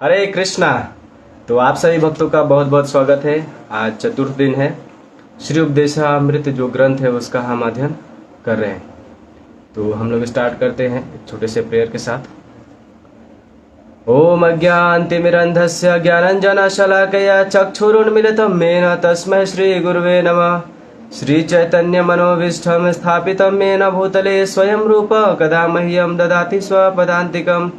हरे कृष्णा। तो आप सभी भक्तों का बहुत बहुत स्वागत है। आज चतुर्थ दिन है। श्री उपदेशामृत जो ग्रंथ है उसका हम अध्ययन कर रहे हैं। तो हम लोग स्टार्ट करते हैं एक छोटे से प्रेयर के साथ। ओम अज्ञानतिमिरन्धस्य ज्ञानञ्जनशलाकया चक्षुरुन्मीलितं येन तस्मै श्रीगुरुवे नमः। श्रीचैतन्यमनोभीष्टं स्थापितं येन भूतले स्वयं रूप कदा मह्यं ददाति स्वपदान्तिकम्।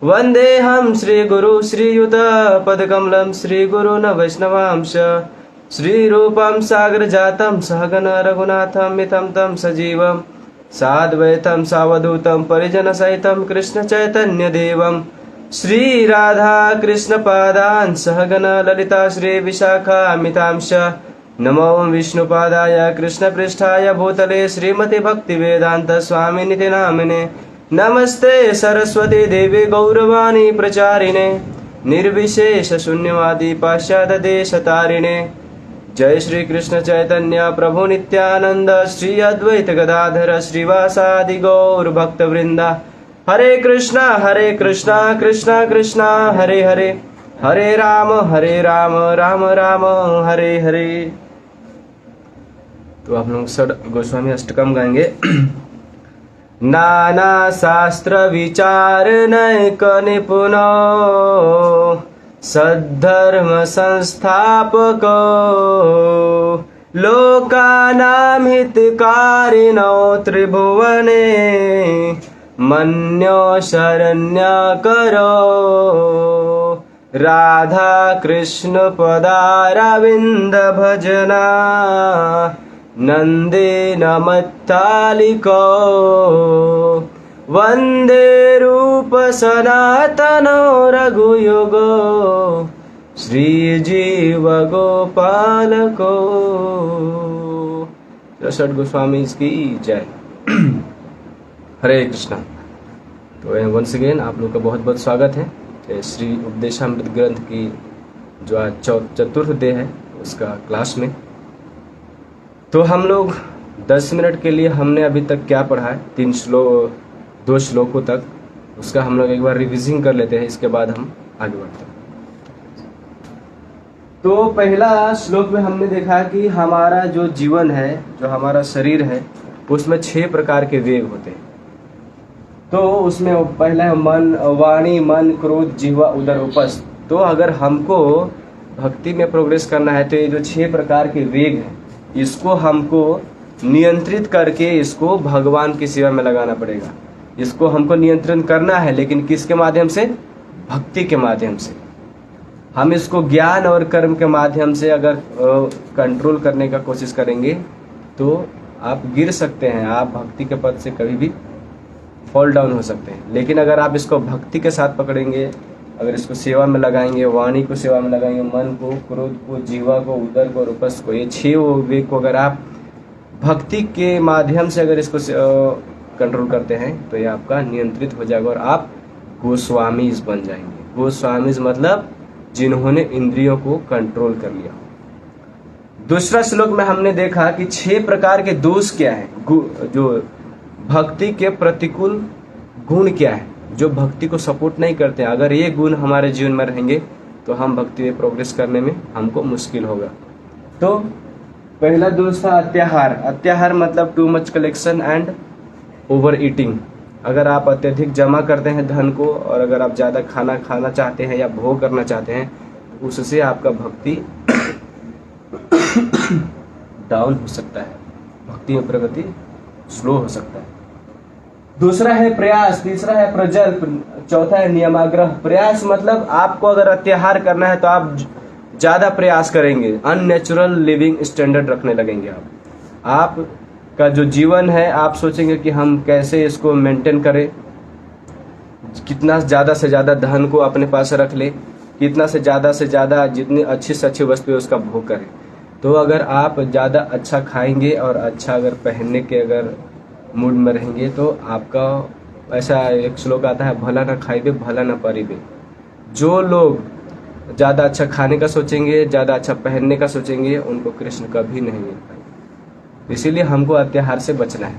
वन्देऽहं श्रीगुरु श्रीयुतपदकमलं श्रीगुरून् वैष्णवांश श्रीरूपं सागरजातं सहगण रघुनाथं मितं तं सजीवं साद्वैतं सावधूतं परिजनसहितं कृष्णचैतन्यदेवं श्रीराधा कृष्णपादान् सहगण ललिता श्रीविशाखामितांश। नमो विष्णुपादाय कृष्णपृष्ठाय भूतले श्रीमते भक्तिवेदांत स्वामिनिति नामिने। नमस्ते सरस्वती देवी गौरवाणी प्रचारिणे निर्विशेष शून्यवादी पाश्चात्य देश तारिणे। जय श्री कृष्ण चैतन्य प्रभु नित्यानंद श्री अद्वैत गदाधर श्रीवासादि गौर भक्त वृंदा। हरे कृष्णा कृष्णा कृष्णा हरे हरे, हरे राम राम राम हरे हरे। तो आप लोग सर गोस्वामी अष्टकम गाएंगे। नाना शास्त्र विचार नैक निपुण सद्धर्म संस्थापक लोकानां हितकारिणो त्रिभुवने मन्यो शरण्यकरो राधा कृष्ण पदारविंद भजना नंदेन मत्तालिको वंदे रूप सनातनो रघुयुगो श्रीजीव गोपालको। षट गोस्वामी की जय। हरे कृष्णा। तो वंस अगेन आप लोग का बहुत बहुत स्वागत है श्री उपदेशामृत ग्रंथ की जो आज चतुर्थ डे है उसका क्लास में। तो हम लोग 10 मिनट के लिए हमने अभी तक क्या पढ़ा है, 2 श्लोकों तक, उसका हम लोग एक बार रिविजिंग कर लेते हैं, इसके बाद हम आगे बढ़ते हैं। तो पहला श्लोक में हमने देखा कि हमारा जो जीवन है, जो हमारा शरीर है, उसमें 6 प्रकार के वेग होते हैं। तो उसमें पहला है मन, वाणी, मन, क्रोध, जिह्वा, उदर, उपस्थ। तो अगर हमको भक्ति में प्रोग्रेस करना है तो ये जो 6 प्रकार के वेग हैं इसको हमको नियंत्रित करके इसको भगवान की सेवा में लगाना पड़ेगा। इसको हमको नियंत्रण करना है, लेकिन किसके माध्यम से? भक्ति के माध्यम से। हम इसको ज्ञान और कर्म के माध्यम से अगर कंट्रोल करने का कोशिश करेंगे तो आप गिर सकते हैं, आप भक्ति के पद से कभी भी फॉल डाउन हो सकते हैं। लेकिन अगर आप इसको भक्ति के साथ पकड़ेंगे, अगर इसको सेवा में लगाएंगे, वाणी को सेवा में लगाएंगे, मन को, क्रोध को, जीवा को, उदर को और उपस्थ को, ये 6 वेग को अगर आप भक्ति के माध्यम से अगर इसको कंट्रोल करते हैं तो ये आपका नियंत्रित हो जाएगा और आप गोस्वामीज बन जाएंगे। गोस्वामीज मतलब जिन्होंने इंद्रियों को कंट्रोल कर लिया। दूसरा श्लोक में हमने देखा कि 6 प्रकार के दोष क्या है, जो भक्ति के प्रतिकूल गुण क्या है, जो भक्ति को सपोर्ट नहीं करते हैं। अगर ये गुण हमारे जीवन में रहेंगे तो हम भक्ति में प्रोग्रेस करने में हमको मुश्किल होगा। तो पहला दोष था अत्याहार। अत्याहार मतलब too much collection and over eating. अगर आप अत्यधिक जमा करते हैं धन को और अगर आप ज़्यादा खाना खाना चाहते हैं या भोग करना चाहते हैं तो उससे आपका भक्ति डाउन हो सकता है, भक्ति में प्रगति स्लो हो सकता है। दूसरा है प्रयास, तीसरा है प्रजल्प, चौथा है नियमाग्रह। प्रयास मतलब आपको अगर अत्याहार करना है तो आप ज्यादा प्रयास करेंगे, अननेचुरल लिविंग स्टैंडर्ड रखने लगेंगे। आप का जो जीवन है आप सोचेंगे कि हम कैसे इसको मेंटेन करें, कितना ज्यादा से ज्यादा धन को अपने पास रख ले, कितना से ज्यादा जितनी अच्छी से अच्छी वस्तु है उसका भोग करें। तो अगर आप ज्यादा अच्छा खाएंगे और अच्छा अगर पहनने के अगर मूड में रहेंगे तो आपका ऐसा एक श्लोक आता है, भला ना खाइबे भला ना परिबे। जो लोग ज़्यादा अच्छा खाने का सोचेंगे, ज़्यादा अच्छा पहनने का सोचेंगे, उनको कृष्ण कभी नहीं मिल पाएंगे। इसीलिए हमको अत्याहार से बचना है।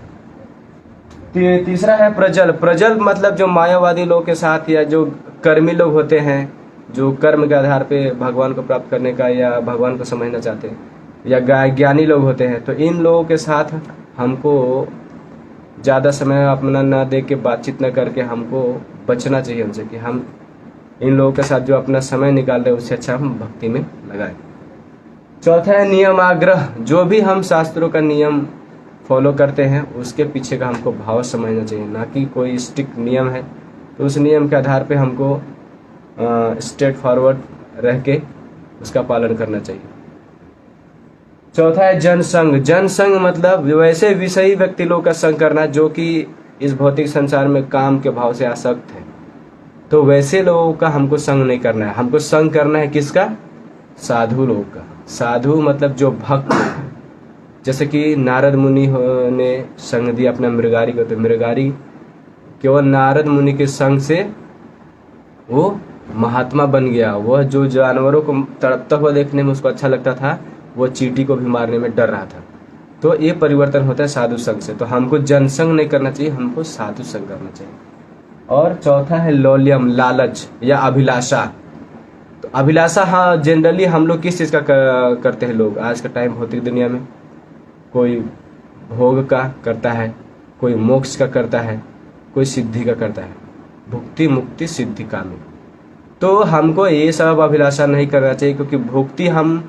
तीसरा है प्रजल्प। प्रजल्प मतलब जो मायावादी लोग के साथ या जो कर्मी लोग होते हैं जो कर्म के आधार पे भगवान को प्राप्त करने का या भगवान को समझना चाहते हैं, या ज्ञानी लोग होते हैं, तो इन लोगों के साथ हमको ज़्यादा समय अपना ना दे के बातचीत न करके हमको बचना चाहिए उनसे, कि हम इन लोगों के साथ जो अपना समय निकाल रहे हैं उससे अच्छा हम भक्ति में लगाएं। चौथा है नियम आग्रह। जो भी हम शास्त्रों का नियम फॉलो करते हैं उसके पीछे का हमको भाव समझना चाहिए, ना कि कोई स्ट्रिक्ट नियम है तो उस नियम के आधार पे हमको स्ट्रेट फॉरवर्ड रह के उसका पालन करना चाहिए। चौथा है जनसंग। जनसंग मतलब वैसे विषयी व्यक्ति लोग का संग करना जो कि इस भौतिक संसार में काम के भाव से आसक्त है, तो वैसे लोगों का हमको संग नहीं करना है। हमको संग करना है किसका? साधु लोगों का। साधु मतलब जो भक्त लोग हैं, जैसे कि नारद मुनि ने संग दिया अपना मृगारी को, तो मृगारी केवल नारद मुनि के संग से वो महात्मा बन गया। वह जो जानवरों को तड़पता हुआ देखने में उसको अच्छा लगता था, वो चींटी को भी मारने में डर रहा था। तो ये परिवर्तन होता है साधु संग से। तो हमको जनसंग नहीं करना चाहिए, हमको साधु संग करना चाहिए। और चौथा है लौल्यम, लालच या अभिलाषा। तो अभिलाषा, हाँ, जनरली हम लोग किस चीज़ का करते हैं लोग आज का टाइम भौतिक दुनिया में? कोई भोग का करता है, कोई मोक्ष का करता है, कोई सिद्धि का करता है, भुक्ति मुक्ति सिद्धि कामी। तो हमको ये सब अभिलाषा नहीं करना चाहिए, क्योंकि भुक्ति हम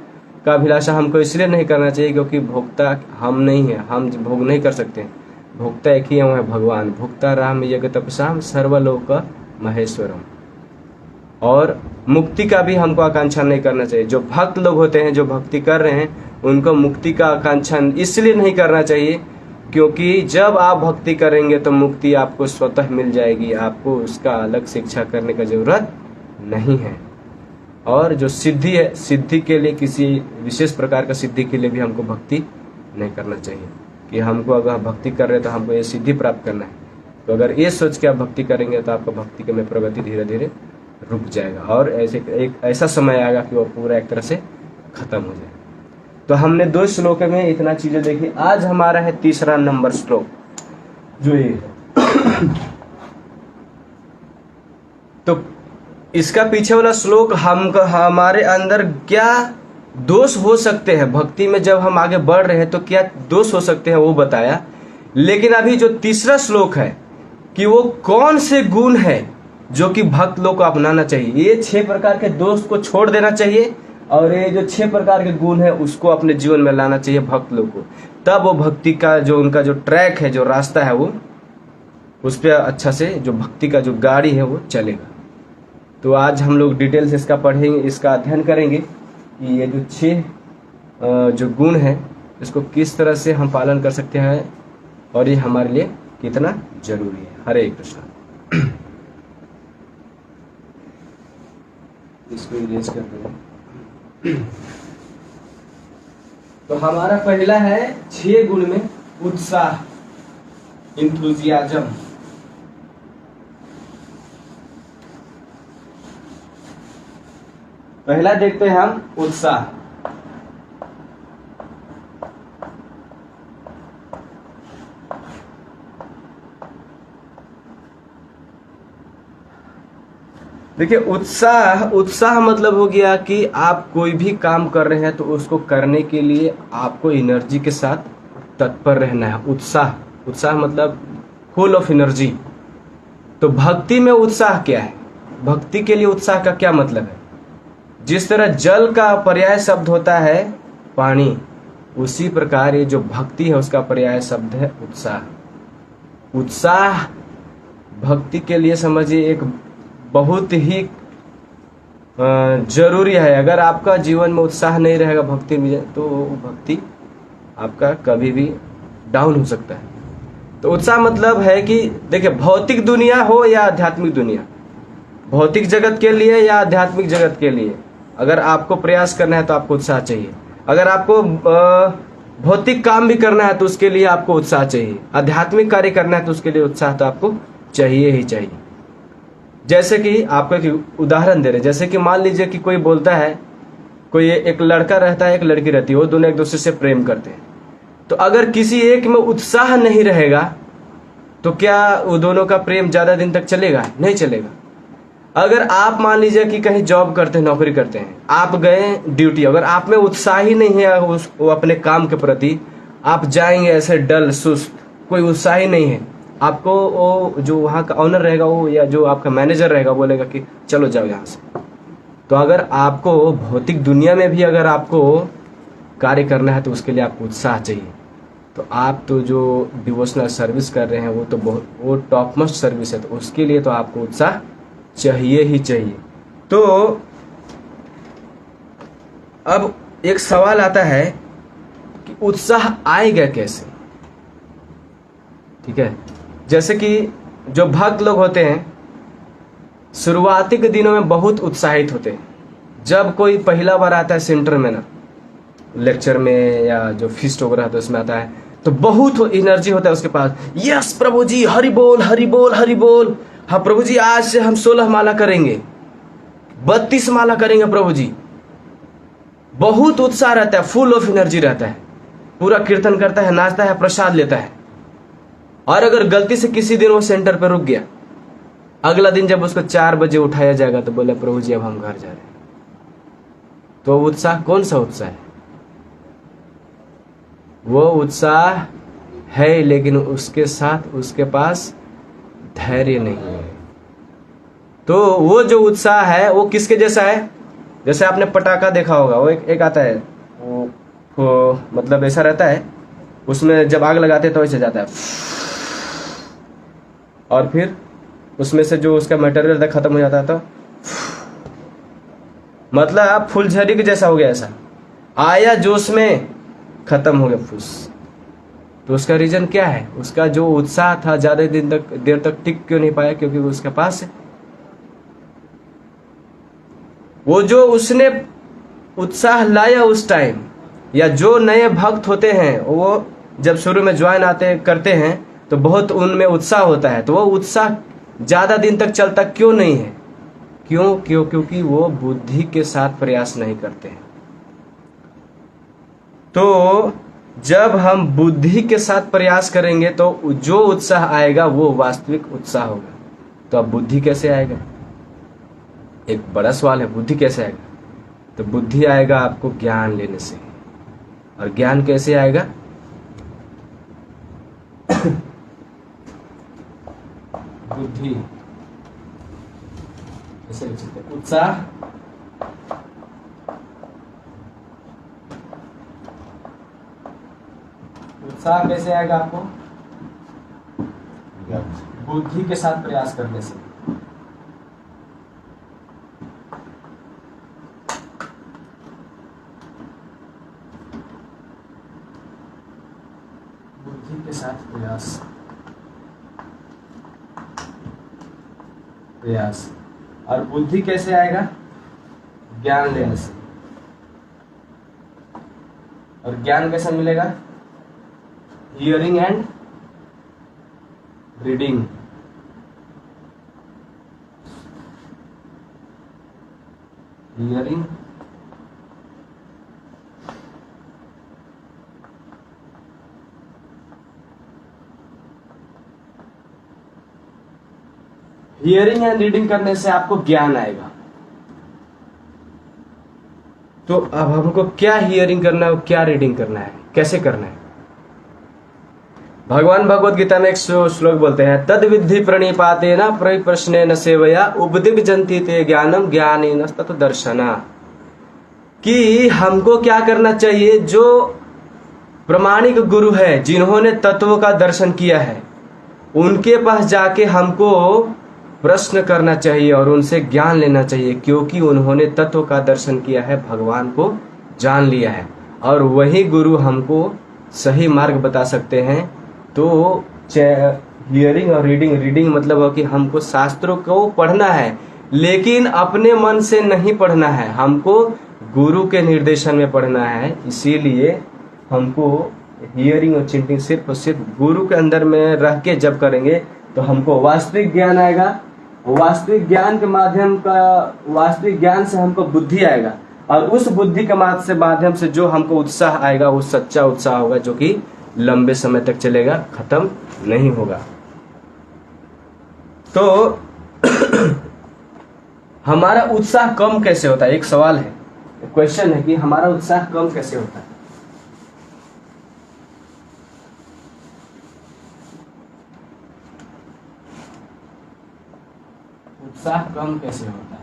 का अभिलाषा हमको इसलिए नहीं करना चाहिए क्योंकि भोक्ता हम नहीं है, हम भोग नहीं कर सकते। भोक्ता एक ही है, भगवान। भुक्ता राम यज्ञ तपसाम सर्वलोक महेश्वरम। और मुक्ति का भी हमको आकांक्षा नहीं करना चाहिए। जो भक्त लोग होते हैं, जो भक्ति कर रहे हैं, उनको मुक्ति का आकांक्षा इसलिए नहीं करना चाहिए क्योंकि जब आप भक्ति करेंगे तो मुक्ति आपको स्वतः मिल जाएगी, आपको उसका अलग से इच्छा करने का जरूरत नहीं है। और जो सिद्धि है, सिद्धि के लिए, किसी विशेष प्रकार का सिद्धि के लिए भी हमको भक्ति नहीं करना चाहिए कि हमको अगर भक्ति कर रहे हैं तो हमको ये सिद्धि प्राप्त करना है। तो अगर ये सोच के आप भक्ति करेंगे तो आपका भक्ति के में प्रगति धीरे धीरे रुक जाएगा और एक ऐसा समय आएगा कि वो पूरा एक तरह से खत्म हो जाएगा। तो हमने 2 श्लोक में इतना चीजें देखी। आज हमारा है 3रा नंबर श्लोक, जो ये है। तो इसका पीछे वाला श्लोक हमारे अंदर क्या दोष हो सकते हैं, भक्ति में जब हम आगे बढ़ रहे हैं तो क्या दोष हो सकते हैं वो बताया। लेकिन अभी जो 3रा श्लोक है कि वो कौन से गुण है जो कि भक्त लोग को अपनाना चाहिए। ये 6 प्रकार के दोष को छोड़ देना चाहिए और ये जो 6 प्रकार के गुण है उसको अपने जीवन में लाना चाहिए भक्त लोग को। तब वो भक्ति का जो उनका जो ट्रैक है, जो रास्ता है, वो उस पर अच्छा से जो भक्ति का जो गाड़ी है वो चलेगा। तो आज हम लोग डिटेल से इसका पढ़ेंगे, इसका अध्ययन करेंगे कि ये जो 6 जो गुण है इसको किस तरह से हम पालन कर सकते हैं और ये हमारे लिए कितना जरूरी है। हरे कृष्ण। इसको इरेज कर दें। तो हमारा पहला है 6 गुण में उत्साह, इंथुजियाज्म। पहला देखते हैं हम उत्साह। देखिए, उत्साह मतलब हो गया कि आप कोई भी काम कर रहे हैं तो उसको करने के लिए आपको एनर्जी के साथ तत्पर रहना है। उत्साह मतलब फुल ऑफ एनर्जी। तो भक्ति में उत्साह क्या है? भक्ति के लिए उत्साह का क्या मतलब है? जिस तरह जल का पर्याय शब्द होता है पानी, उसी प्रकार ये जो भक्ति है उसका पर्याय शब्द है उत्साह। उत्साह भक्ति के लिए समझिए एक बहुत ही जरूरी है। अगर आपका जीवन में उत्साह नहीं रहेगा भक्ति में, तो भक्ति आपका कभी भी डाउन हो सकता है। तो उत्साह मतलब है कि देखिए, भौतिक दुनिया हो या आध्यात्मिक दुनिया, भौतिक जगत के लिए या आध्यात्मिक जगत के लिए, अगर आपको प्रयास करना है तो आपको उत्साह चाहिए। अगर आपको भौतिक काम भी करना है तो उसके लिए आपको उत्साह चाहिए। आध्यात्मिक कार्य करना है तो उसके लिए उत्साह तो आपको चाहिए ही चाहिए। जैसे कि आपको एक उदाहरण दे रहे, जैसे कि मान लीजिए कि कोई बोलता है, कोई एक लड़का रहता है, एक लड़की रहती है, वो दोनों एक दूसरे से प्रेम करते हैं। तो अगर किसी एक में उत्साह नहीं रहेगा तो क्या वो दोनों का प्रेम ज्यादा दिन तक चलेगा? नहीं चलेगा। अगर आप मान लीजिए कि कहीं जॉब करते हैं, नौकरी करते हैं, आप गए ड्यूटी, अगर आप में उत्साह ही नहीं है वो अपने काम के प्रति, आप जाएंगे ऐसे डल सुस्त, कोई उत्साह ही नहीं है, आपको वो जो वहाँ का ऑनर रहेगा वो या जो आपका मैनेजर रहेगा बोलेगा कि चलो जाओ यहाँ से। तो अगर आपको भौतिक दुनिया में भी अगर आपको कार्य करना है तो उसके लिए आपको उत्साह चाहिए। तो आप तो जो डिवोशनल सर्विस कर रहे हैं वो टॉप मोस्ट सर्विस है, तो उसके लिए तो आपको उत्साह चाहिए ही चाहिए। तो अब एक सवाल आता है कि उत्साह आएगा कैसे? ठीक है, जैसे कि जो भक्त लोग होते हैं शुरुआती के दिनों में बहुत उत्साहित होते हैं। जब कोई पहला बार आता है सेंटर में ना, लेक्चर में या जो फीस्ट वगैरह होता है उसमें आता है, तो बहुत एनर्जी होता है उसके पास। यस प्रभु जी, हरि बोल हरि बोल हरि बोल। हाँ प्रभु जी, आज से हम 16 माला करेंगे, 32 माला करेंगे प्रभु जी। बहुत उत्साह रहता है, फुल ऑफ एनर्जी रहता है, पूरा कीर्तन करता है, नाचता है, प्रसाद लेता है। और अगर गलती से किसी दिन वो सेंटर पर रुक गया, अगला दिन जब उसको 4 बजे उठाया जाएगा तो बोले प्रभु जी अब हम घर जा रहे हैं। तो उत्साह कौन सा उत्साह है? वो उत्साह है लेकिन उसके साथ उसके पास धैर्य नहीं है। तो वो जो उत्साह है वो किसके जैसा है? जैसे आपने पटाखा देखा होगा, वो एक आता है, वो मतलब ऐसा रहता है, उसमें जब आग लगाते हैं तो ऐसे जाता है, और फिर उसमें से जो उसका मटेरियल था खत्म हो जाता है, तो मतलब फुलझड़ी के जैसा हो गया। ऐसा आया जोश में, खत्म हो गया फुस। तो उसका रीजन क्या है? उसका जो उत्साह था ज्यादा देर तक टिक क्यों नहीं पाया? क्योंकि वो उसके पास है। वो जो उसने उत्साह लाया उस टाइम, या जो नए भक्त होते हैं वो जब शुरू में ज्वाइन करते हैं तो बहुत उनमें उत्साह होता है, तो वो उत्साह ज्यादा दिन तक चलता क्यों नहीं है? क्योंकि वो बुद्धि के साथ प्रयास नहीं करते हैं। तो जब हम बुद्धि के साथ प्रयास करेंगे तो जो उत्साह आएगा वो वास्तविक उत्साह होगा। तो अब बुद्धि कैसे आएगा? एक बड़ा सवाल है, बुद्धि कैसे आएगा? तो बुद्धि आएगा आपको ज्ञान लेने से। और ज्ञान कैसे आएगा? बुद्धि ऐसे लिख सकते हैं, उत्साह कैसे आएगा आपको? बुद्धि के साथ प्रयास करने से। बुद्धि के साथ प्रयास। और बुद्धि कैसे आएगा? ज्ञान लेने से। और ज्ञान कैसे मिलेगा? Hearing and reading. Hearing and reading करने से आपको ज्ञान आएगा। तो अब हमको क्या हियरिंग करना है, क्या रीडिंग करना है, कैसे करना है? भगवान भगवत गीता में एक श्लोक बोलते हैं, तद विद्धि प्रणिपाते न प्रश्न न सेवया उपदिग्जन्ति ते ज्ञानम ज्ञानेन तत् दर्शना। कि हमको क्या करना चाहिए? जो प्रमाणिक गुरु है, जिन्होंने तत्व का दर्शन किया है, उनके पास जाके हमको प्रश्न करना चाहिए और उनसे ज्ञान लेना चाहिए, क्योंकि उन्होंने तत्व का दर्शन किया है, भगवान को जान लिया है, और वही गुरु हमको सही मार्ग बता सकते हैं। तो हियरिंग और रीडिंग मतलब है कि हमको शास्त्रों को पढ़ना है, लेकिन अपने मन से नहीं पढ़ना है, हमको गुरु के निर्देशन में पढ़ना है। इसीलिए हमको हियरिंग और चिंटिंग सिर्फ और सिर्फ गुरु के अंदर में रह के जब करेंगे तो हमको वास्तविक ज्ञान आएगा। वास्तविक ज्ञान से हमको बुद्धि आएगा, और उस बुद्धि के माध्यम से जो हमको उत्साह आएगा वो सच्चा उत्साह होगा, जो कि लंबे समय तक चलेगा, खत्म नहीं होगा। तो हमारा उत्साह कम कैसे होता है? एक सवाल है, क्वेश्चन है कि हमारा उत्साह कम कैसे होता है? उत्साह कम कैसे होता है?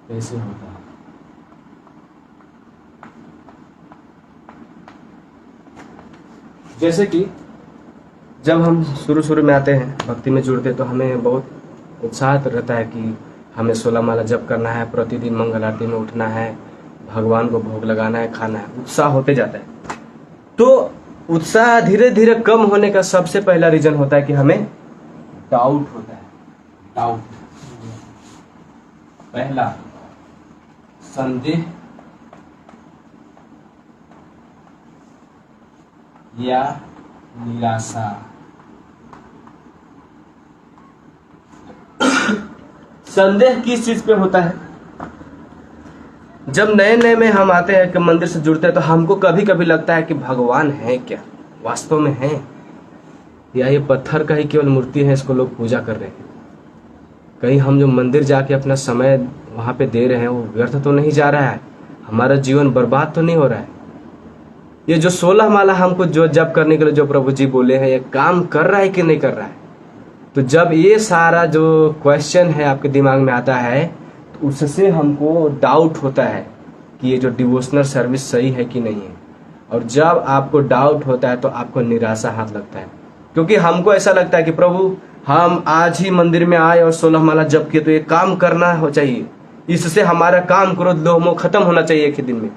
कैसे होता है? जैसे कि जब हम शुरू शुरू में आते हैं, भक्ति में जुड़ते हैं, तो हमें बहुत उत्साह तो रहता है कि हमें 16 माला जप करना है, प्रतिदिन मंगल आरती में उठना है, भगवान को भोग लगाना है, खाना है। उत्साह होते जाता है। तो उत्साह धीरे धीरे कम होने का सबसे पहला रीजन होता है कि हमें डाउट होता है। डाउट, पहला संदेह या निराशा। संदेह किस चीज पे होता है? जब नए नए में हम आते हैं कि मंदिर से जुड़ते हैं, तो हमको कभी कभी लगता है कि भगवान है क्या, वास्तव में है, या ये पत्थर का ही केवल मूर्ति है, इसको लोग पूजा कर रहे हैं। कहीं हम जो मंदिर जाके अपना समय वहां पे दे रहे हैं वो व्यर्थ तो नहीं जा रहा है, हमारा जीवन बर्बाद तो नहीं हो रहा है। ये जो 16 माला हमको जो जप करने के लिए जो प्रभु जी बोले हैं, ये काम कर रहा है कि नहीं कर रहा है? तो जब ये सारा जो क्वेश्चन है आपके दिमाग में आता है, तो उससे हमको डाउट होता है कि ये जो डिवोशनल सर्विस सही है कि नहीं है। और जब आपको डाउट होता है तो आपको निराशा हाथ लगता है, क्योंकि हमको ऐसा लगता है कि प्रभु हम आज ही मंदिर में आए और 16 माला जप किए, तो ये काम करना हो चाहिए, इससे हमारा काम क्रोध लोभ मोह खत्म होना चाहिए एक ही दिन में।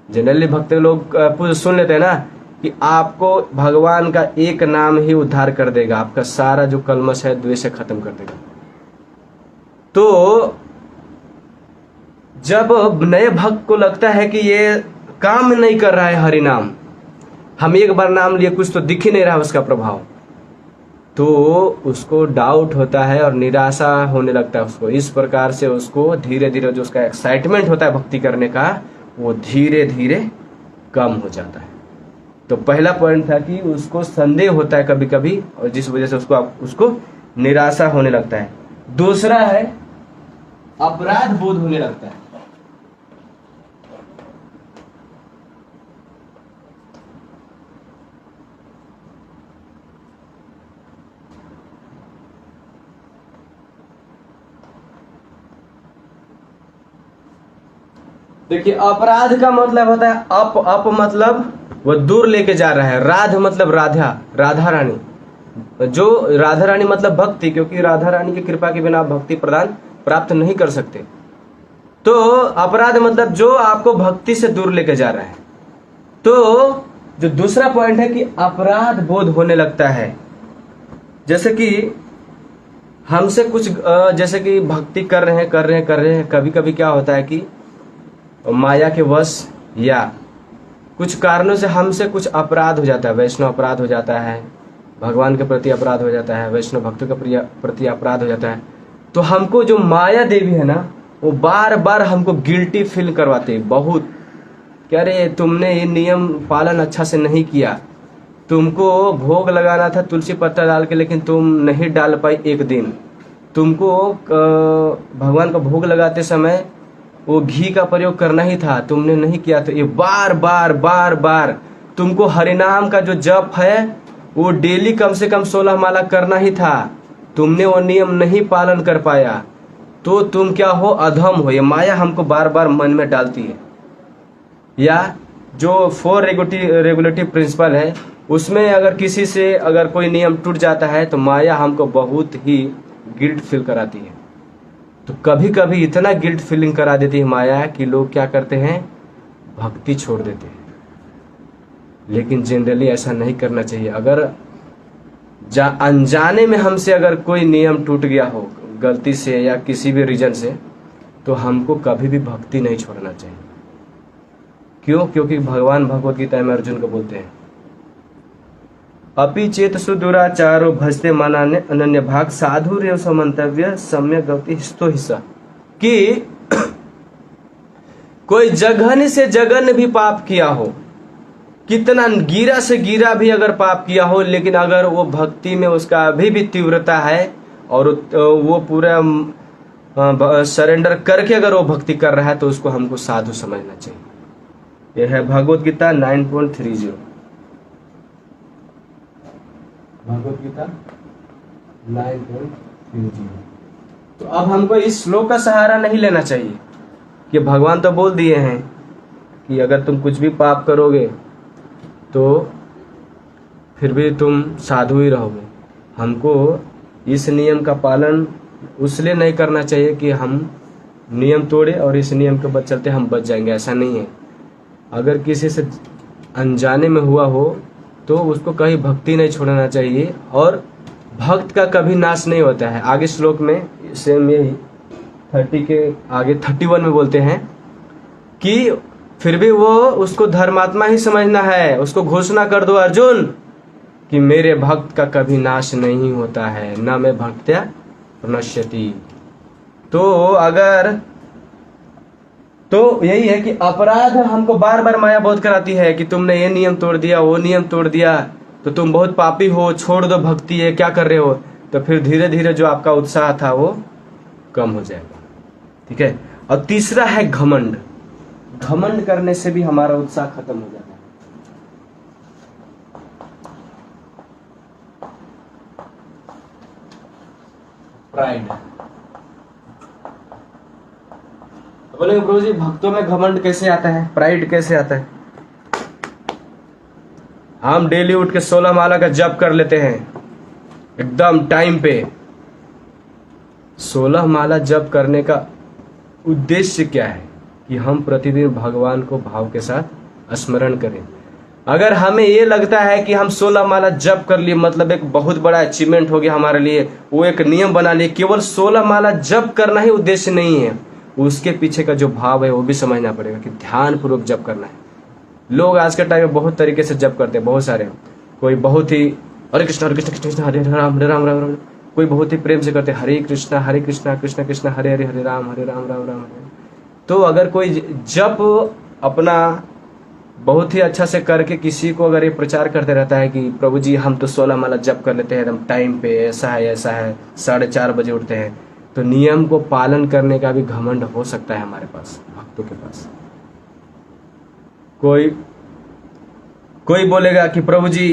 जनरली भक्त लोग सुन लेते हैं ना कि आपको भगवान का एक नाम ही उद्धार कर देगा, आपका सारा जो कलमश है द्वेष है खत्म कर देगा। तो जब नए भक्त को लगता है कि ये काम नहीं कर रहा है हरि नाम, हम एक बार नाम लिए कुछ तो दिख ही नहीं रहा उसका प्रभाव, तो उसको डाउट होता है और निराशा होने लगता है उसको। इस प्रकार से उसको धीरे धीरे जो उसका एक्साइटमेंट होता है भक्ति करने का, वो धीरे धीरे कम हो जाता है। तो पहला पॉइंट था कि उसको संदेह होता है कभी कभी, और जिस वजह से उसको निराशा होने लगता है। दूसरा है अपराध बोध होने लगता है। देखिए, अपराध का मतलब होता है अप मतलब वो दूर लेके जा रहा है, राध मतलब राधा रानी। जो राधा रानी मतलब भक्ति, क्योंकि राधा रानी की कृपा के बिना आप भक्ति प्रदान प्राप्त नहीं कर सकते। तो अपराध मतलब जो आपको भक्ति से दूर लेके जा रहा है। तो जो दूसरा पॉइंट है कि अपराध बोध होने लगता है। जैसे कि हमसे कुछ जैसे कि भक्ति कर रहे हैं, कभी कभी क्या होता है कि माया के वश या कुछ कारणों से हमसे कुछ अपराध हो जाता है, वैष्णव अपराध हो जाता है, भगवान के प्रति अपराध हो जाता है, वैष्णव भक्तों के प्रति अपराध हो जाता है। तो हमको जो माया देवी है ना, वो बार बार हमको गिल्टी फील करवाते हैं बहुत, क्या रे तुमने ये नियम पालन अच्छा से नहीं किया, तुमको भोग लगाना था तुलसी पत्ता डाल के, लेकिन तुम नहीं डाल पाई एक दिन, तुमको भगवान का भोग लगाते समय वो घी का प्रयोग करना ही था, तुमने नहीं किया। तो ये बार बार तुमको हरिनाम का जो जप है वो डेली कम से कम 16 माला करना ही था, तुमने वो नियम नहीं पालन कर पाया, तो तुम क्या हो, अधम हो। ये माया हमको बार बार मन में डालती है। या जो 4 रेगुलेटिव प्रिंसिपल है, उसमें अगर किसी से अगर कोई नियम टूट जाता है तो माया हमको बहुत ही गिल्ट फील कराती है। तो कभी कभी इतना गिल्ट फीलिंग करा देती है माया कि लोग क्या करते हैं, भक्ति छोड़ देते हैं। लेकिन जनरली ऐसा नहीं करना चाहिए। अगर अनजाने में हमसे अगर कोई नियम टूट गया हो गलती से या किसी भी रीजन से, तो हमको कभी भी भक्ति नहीं छोड़ना चाहिए। क्यों? क्योंकि भगवान भगवत गीता में अर्जुन को बोलते हैं, अपि चेत सुदुराचारो भजते मनाने अनन्य भाग साधु रेव समंतव्य सम्यक गति हिस्तो हिस्सा। कि कोई जघन से जघन भी पाप किया हो, कितना गिरा से गिरा भी अगर पाप किया हो, लेकिन अगर वो भक्ति में उसका अभी भी तीव्रता है और वो पूरा सरेंडर करके अगर वो भक्ति कर रहा है तो उसको हमको साधु समझना चाहिए। यह है भगवत गीता 9.30। भगवत गीता 9.30। तो अब हमको इस श्लोक का सहारा नहीं लेना चाहिए कि भगवान तो बोल दिए हैं कि अगर तुम कुछ भी पाप करोगे तो फिर भी तुम साधु ही रहोगे। हमको इस नियम का पालन उसलिए नहीं करना चाहिए कि हम नियम तोड़े और इस नियम के चलते हम बच जाएंगे, ऐसा नहीं है। अगर किसी से अनजाने में हुआ हो तो उसको कहीं भक्ति नहीं छोड़ना चाहिए, और भक्त का कभी नाश नहीं होता है। आगे श्लोक में सेम यही 30 के आगे 31 में बोलते हैं कि फिर भी वो उसको धर्मात्मा ही समझना है। उसको घोषणा कर दो अर्जुन कि मेरे भक्त का कभी नाश नहीं होता है, न मैं भक्त्या प्रणश्यति। तो यही है कि अपराध हमको बार बार माया बोध कराती है कि तुमने ये नियम तोड़ दिया, वो नियम तोड़ दिया, तो तुम बहुत पापी हो, छोड़ दो भक्ति, है क्या कर रहे हो। तो फिर धीरे धीरे जो आपका उत्साह था वो कम हो जाएगा। ठीक है। और तीसरा है घमंड। घमंड करने से भी हमारा उत्साह खत्म हो जाता है। प्राइड। बोले प्रभु जी भक्तों में घमंड कैसे आता है, प्राइड कैसे आता है। हम डेली उठ के 16 माला का जप कर लेते हैं एकदम टाइम पे। 16 माला जप करने का उद्देश्य क्या है कि हम प्रतिदिन भगवान को भाव के साथ स्मरण करें। अगर हमें ये लगता है कि हम 16 माला जप कर लिए मतलब एक बहुत बड़ा अचीवमेंट हो गया हमारे लिए, वो एक नियम बना लिए, केवल 16 माला जप करना ही उद्देश्य नहीं है, उसके पीछे का जो भाव है वो भी समझना पड़ेगा कि ध्यान पूर्वक जप करना है। लोग आज के टाइम में बहुत तरीके से जप करते हैं, बहुत सारे। कोई बहुत ही हरे कृष्ण कृष्ण हरे राम राम राम। कोई बहुत ही प्रेम से करते हरे कृष्ण कृष्ण कृष्ण हरे हरे हरे राम राम राम हरे। तो अगर कोई जप अपना बहुत ही अच्छा से करके किसी को अगर ये प्रचार करते रहता है कि प्रभु जी हम तो 16 माला जप कर लेते हैं एकदम टाइम पे, ऐसा है 4:30 बजे उठते हैं, तो नियम को पालन करने का भी घमंड हो सकता है हमारे पास, भक्तों के पास। कोई बोलेगा कि प्रभु जी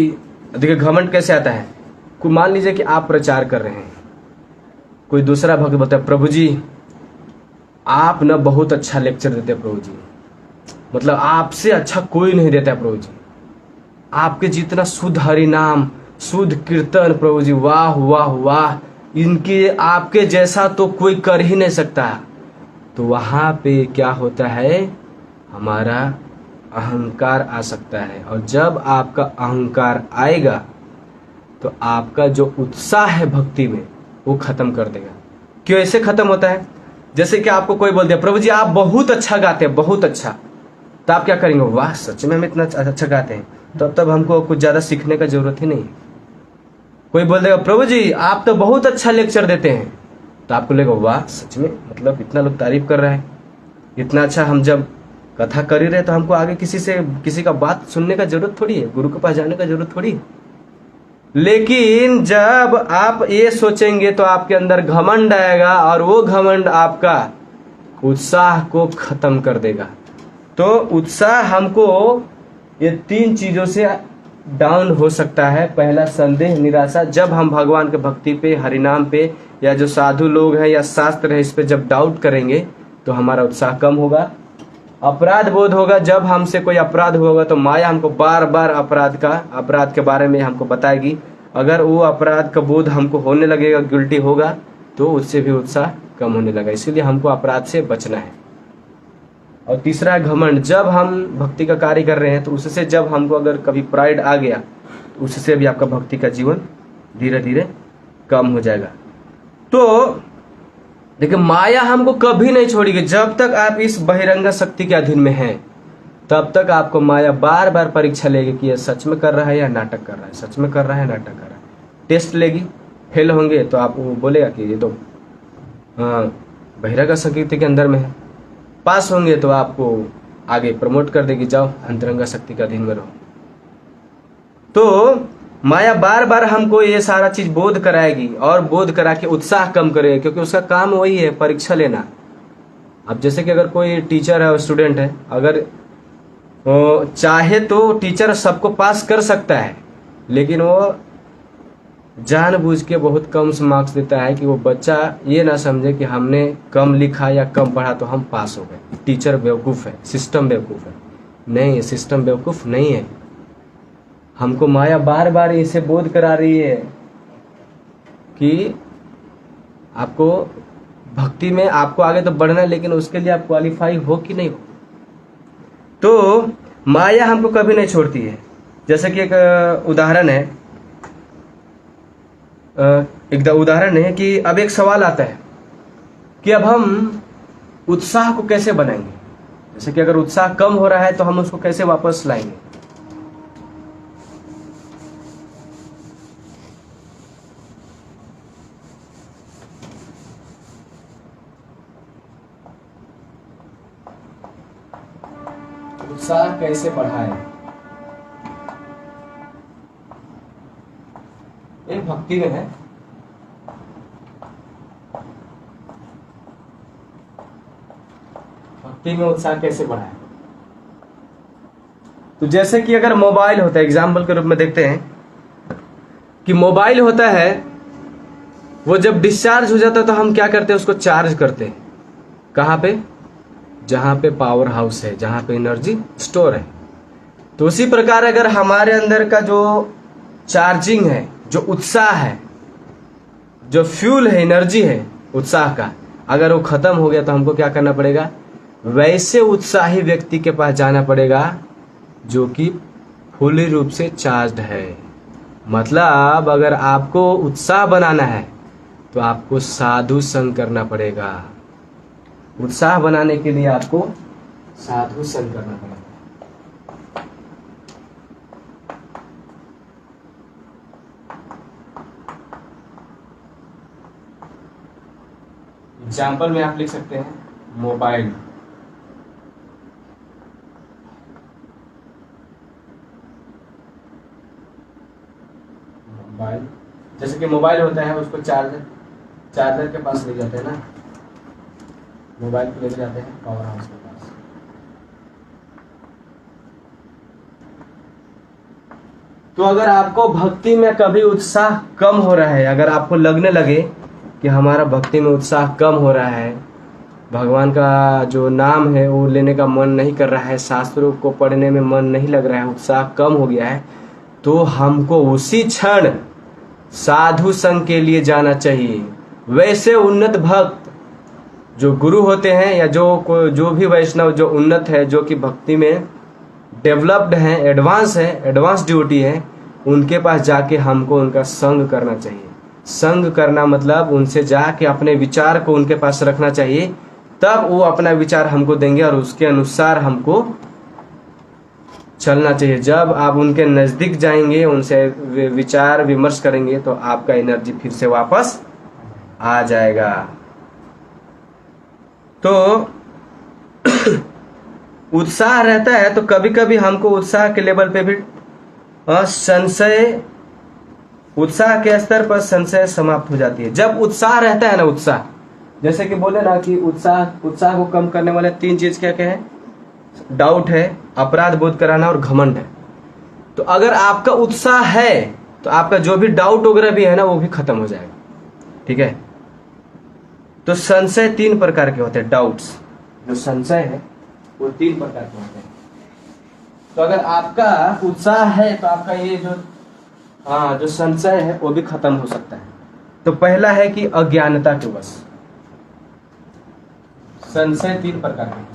देखिए घमंड कैसे आता है। कोई मान लीजिए कि आप प्रचार कर रहे हैं, कोई दूसरा भक्त बोलता है प्रभु जी आप न बहुत अच्छा लेक्चर देते हैं प्रभु जी, मतलब आपसे अच्छा कोई नहीं देता है प्रभु जी, आपके जितना शुद्ध हरि नाम शुद्ध कीर्तन प्रभु जी वाह वाह वाह, इनके आपके जैसा तो कोई कर ही नहीं सकता। तो वहां पे क्या होता है, हमारा अहंकार आ सकता है, और जब आपका अहंकार आएगा तो आपका जो उत्साह है भक्ति में वो खत्म कर देगा। क्यों ऐसे खत्म होता है, जैसे कि आपको कोई बोल दिया प्रभु जी आप बहुत अच्छा गाते हैं, बहुत अच्छा, तो आप क्या करेंगे, वाह सच में हम इतना अच्छा गाते हैं, तो तब हमको कुछ ज्यादा सीखने का जरूरत ही नहीं है। कोई बोल देगा प्रभु जी आप तो बहुत अच्छा लेक्चर देते हैं, तो आपको लगेगा वाह सच में, मतलब इतना लोग तारीफ कर रहा है, इतना अच्छा। हम जब कथा कर ही रहे तो हमको आगे किसी का बात सुनने का जरूरत थोड़ी है, गुरु के पास जाने का जरूरत थोड़ी है। लेकिन जब आप ये सोचेंगे तो आपके अंदर घमंड आएगा, और वो घमंड आपका उत्साह को खत्म कर देगा। तो उत्साह हमको ये 3 चीजों से डाउन हो सकता है। पहला संदेह निराशा, जब हम भगवान के भक्ति पे हरिनाम पे या जो साधु लोग हैं या शास्त्र है इस पे जब डाउट करेंगे तो हमारा उत्साह कम होगा। अपराध बोध होगा, जब हमसे कोई अपराध होगा तो माया हमको बार बार अपराध के बारे में हमको बताएगी। अगर वो अपराध का बोध हमको होने लगेगा, गिल्टी होगा, तो उससे भी उत्साह कम होने लगा। इसीलिए हमको अपराध से बचना है। और तीसरा है घमंड, जब हम भक्ति का कार्य कर रहे हैं तो उससे जब हमको अगर कभी प्राइड आ गया तो उससे भी आपका भक्ति का जीवन धीरे धीरे कम हो जाएगा। तो देखिए माया हमको कभी नहीं छोड़ेगी जब तक आप इस बहिरंगा शक्ति के अधीन में हैं। तब तक आपको माया बार बार परीक्षा लेगी कि ये सच में कर रहा है या नाटक कर रहा है, सच में कर रहा है नाटक कर रहा है। टेस्ट लेगी, फेल होंगे तो आप वो बोलेगा कि ये तो हाँ बहिरंग शक्ति के अंदर में है। पास होंगे तो आपको आगे प्रमोट कर देगी, जाओ अंतरंगा शक्ति का अधीन में रहो। तो माया बार बार हमको ये सारा चीज बोध कराएगी और बोध करा के उत्साह कम करेगी, क्योंकि उसका काम वही है, परीक्षा लेना। अब जैसे कि अगर कोई टीचर है और स्टूडेंट है, अगर वो चाहे तो टीचर सबको पास कर सकता है, लेकिन वो जानबूझ के बहुत कम मार्क्स देता है कि वो बच्चा ये ना समझे कि हमने कम लिखा या कम पढ़ा तो हम पास हो गए। टीचर बेवकूफ़ है, सिस्टम बेवकूफ़ है। नहीं, सिस्टम बेवकूफ़ नहीं है। हमको माया बार बार इसे बोध करा रही है कि आपको भक्ति में आपको आगे तो बढ़ना है, लेकिन उसके लिए आप क्वालिफाई हो कि नहीं हो। तो माया हमको कभी नहीं छोड़ती है। जैसे कि एक उदाहरण है, एक उदाहरण है कि अब एक सवाल आता है कि अब हम उत्साह को कैसे बनाएंगे। जैसे कि अगर उत्साह कम हो रहा है तो हम उसको कैसे वापस लाएंगे। उत्साह कैसे बढ़ाएं। एक भक्ति में है, भक्ति में उत्साह कैसे बढ़ाएं। तो जैसे कि अगर मोबाइल होता है, एग्जाम्पल के रूप में देखते हैं कि मोबाइल होता है, वो जब डिस्चार्ज हो जाता है तो हम क्या करते हैं, उसको चार्ज करते हैं। कहाँ पे? जहां पे पावर हाउस है, जहां पे एनर्जी स्टोर है। तो उसी प्रकार अगर हमारे अंदर का जो चार्जिंग है, जो उत्साह है, जो फ्यूल है, एनर्जी है उत्साह का, अगर वो खत्म हो गया तो हमको क्या करना पड़ेगा, वैसे उत्साही व्यक्ति के पास जाना पड़ेगा जो कि फुल्ली रूप से चार्ज्ड है। मतलब अगर आपको उत्साह बनाना है तो आपको साधु संग करना पड़ेगा। उत्साह बनाने के लिए आपको साधु संग करना पड़ेगा। एग्जाम्पल में आप लिख सकते हैं मोबाइल। मोबाइल जैसे कि मोबाइल होता है, उसको चार्जर के पास ले जाते हैं ना, मोबाइल को ले जाते हैं पावर हाउस के पास। तो अगर आपको भक्ति में कभी उत्साह कम हो रहा है, अगर आपको लगने लगे कि हमारा भक्ति में उत्साह कम हो रहा है, भगवान का जो नाम है वो लेने का मन नहीं कर रहा है, शास्त्रों को पढ़ने में मन नहीं लग रहा है, उत्साह कम हो गया है, तो हमको उसी क्षण साधु संघ के लिए जाना चाहिए। वैसे उन्नत भक्त जो गुरु होते हैं या जो भी वैष्णव जो उन्नत है, जो कि भक्ति में डेवलप्ड है, एडवांस ड्यूटी है, उनके पास जाके हमको उनका संग करना चाहिए। संग करना मतलब उनसे जाके अपने विचार को उनके पास रखना चाहिए, तब वो अपना विचार हमको देंगे और उसके अनुसार हमको चलना चाहिए। जब आप उनके नजदीक जाएंगे, उनसे विचार विमर्श करेंगे, तो आपका एनर्जी फिर से वापस आ जाएगा। तो उत्साह रहता है तो कभी कभी हमको उत्साह के लेवल पे भी संशय, उत्साह के स्तर पर संशय समाप्त हो जाती है। जब उत्साह रहता है ना, उत्साह जैसे कि बोले ना कि उत्साह को कम करने वाले 3 चीज क्या क्या है, डाउट है, अपराध बोध कराना और घमंड है। तो अगर आपका उत्साह है तो आपका जो भी डाउट वगैरह भी है ना, वो भी खत्म हो जाएगा। ठीक है। तो संशय 3 प्रकार के होते हैं। डाउट्स, जो संशय है वो 3 प्रकार के होते हैं। तो अगर आपका उत्साह है तो आपका ये जो संशय है वो भी खत्म हो सकता है। तो पहला है कि अज्ञानता के वश। संशय 3 प्रकार के।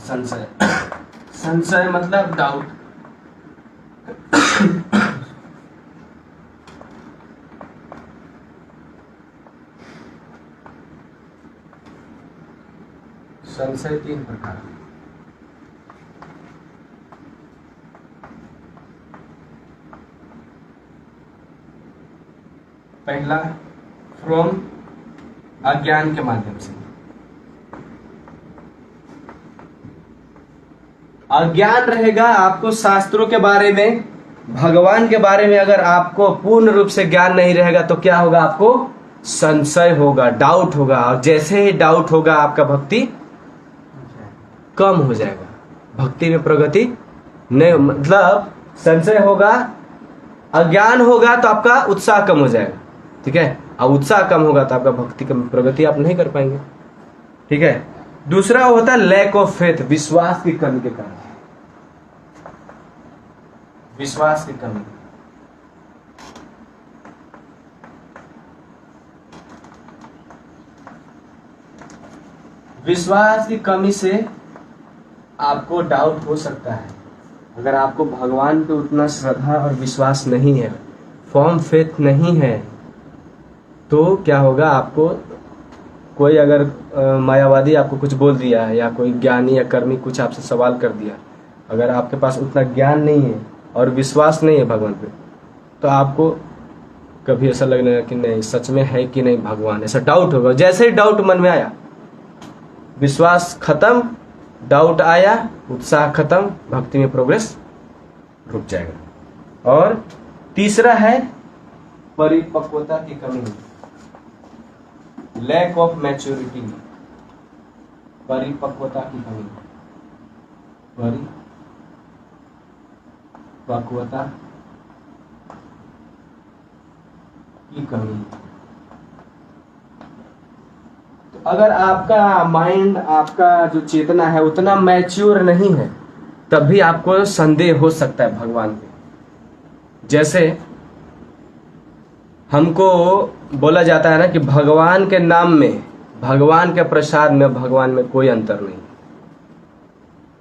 संशय मतलब डाउट। संशय 3 प्रकार। पहला फ्रॉम अज्ञान के माध्यम से। अज्ञान रहेगा आपको शास्त्रों के बारे में, भगवान के बारे में अगर आपको पूर्ण रूप से ज्ञान नहीं रहेगा तो क्या होगा, आपको संशय होगा, डाउट होगा, और जैसे ही डाउट होगा आपका भक्ति कम हो जाएगा, भक्ति में प्रगति नहीं, मतलब संशय होगा, अज्ञान होगा तो आपका उत्साह कम हो जाएगा, ठीक है, और उत्साह कम होगा तो आपका भक्ति कम, प्रगति आप नहीं कर पाएंगे, ठीक है। दूसरा होता है लैक ऑफ फेथ, विश्वास की कमी के कारण, विश्वास की कमी। विश्वास की कमी से आपको डाउट हो सकता है। अगर आपको भगवान पे उतना श्रद्धा और विश्वास नहीं है, फर्म फेथ नहीं है, तो क्या होगा, आपको कोई अगर मायावादी आपको कुछ बोल दिया है, या कोई ज्ञानी या कर्मी कुछ आपसे सवाल कर दिया, अगर आपके पास उतना ज्ञान नहीं है और विश्वास नहीं है भगवान पे, तो आपको कभी ऐसा लगने लगा कि नहीं सच में है कि नहीं भगवान, ऐसा डाउट होगा। जैसे ही डाउट मन में आया, विश्वास खत्म, डाउट आया, उत्साह खत्म, भक्ति में प्रोग्रेस रुक जाएगा। और तीसरा है परिपक्वता की कमी, लैक ऑफ मैच्योरिटी, परिपक्वता की कमी, परिपक्वता की कमी। तो अगर आपका माइंड, आपका जो चेतना है उतना मैच्योर नहीं है, तब भी आपको संदेह हो सकता है भगवान पे। जैसे हमको बोला जाता है ना कि भगवान के नाम में, भगवान के प्रसाद में, भगवान में कोई अंतर नहीं।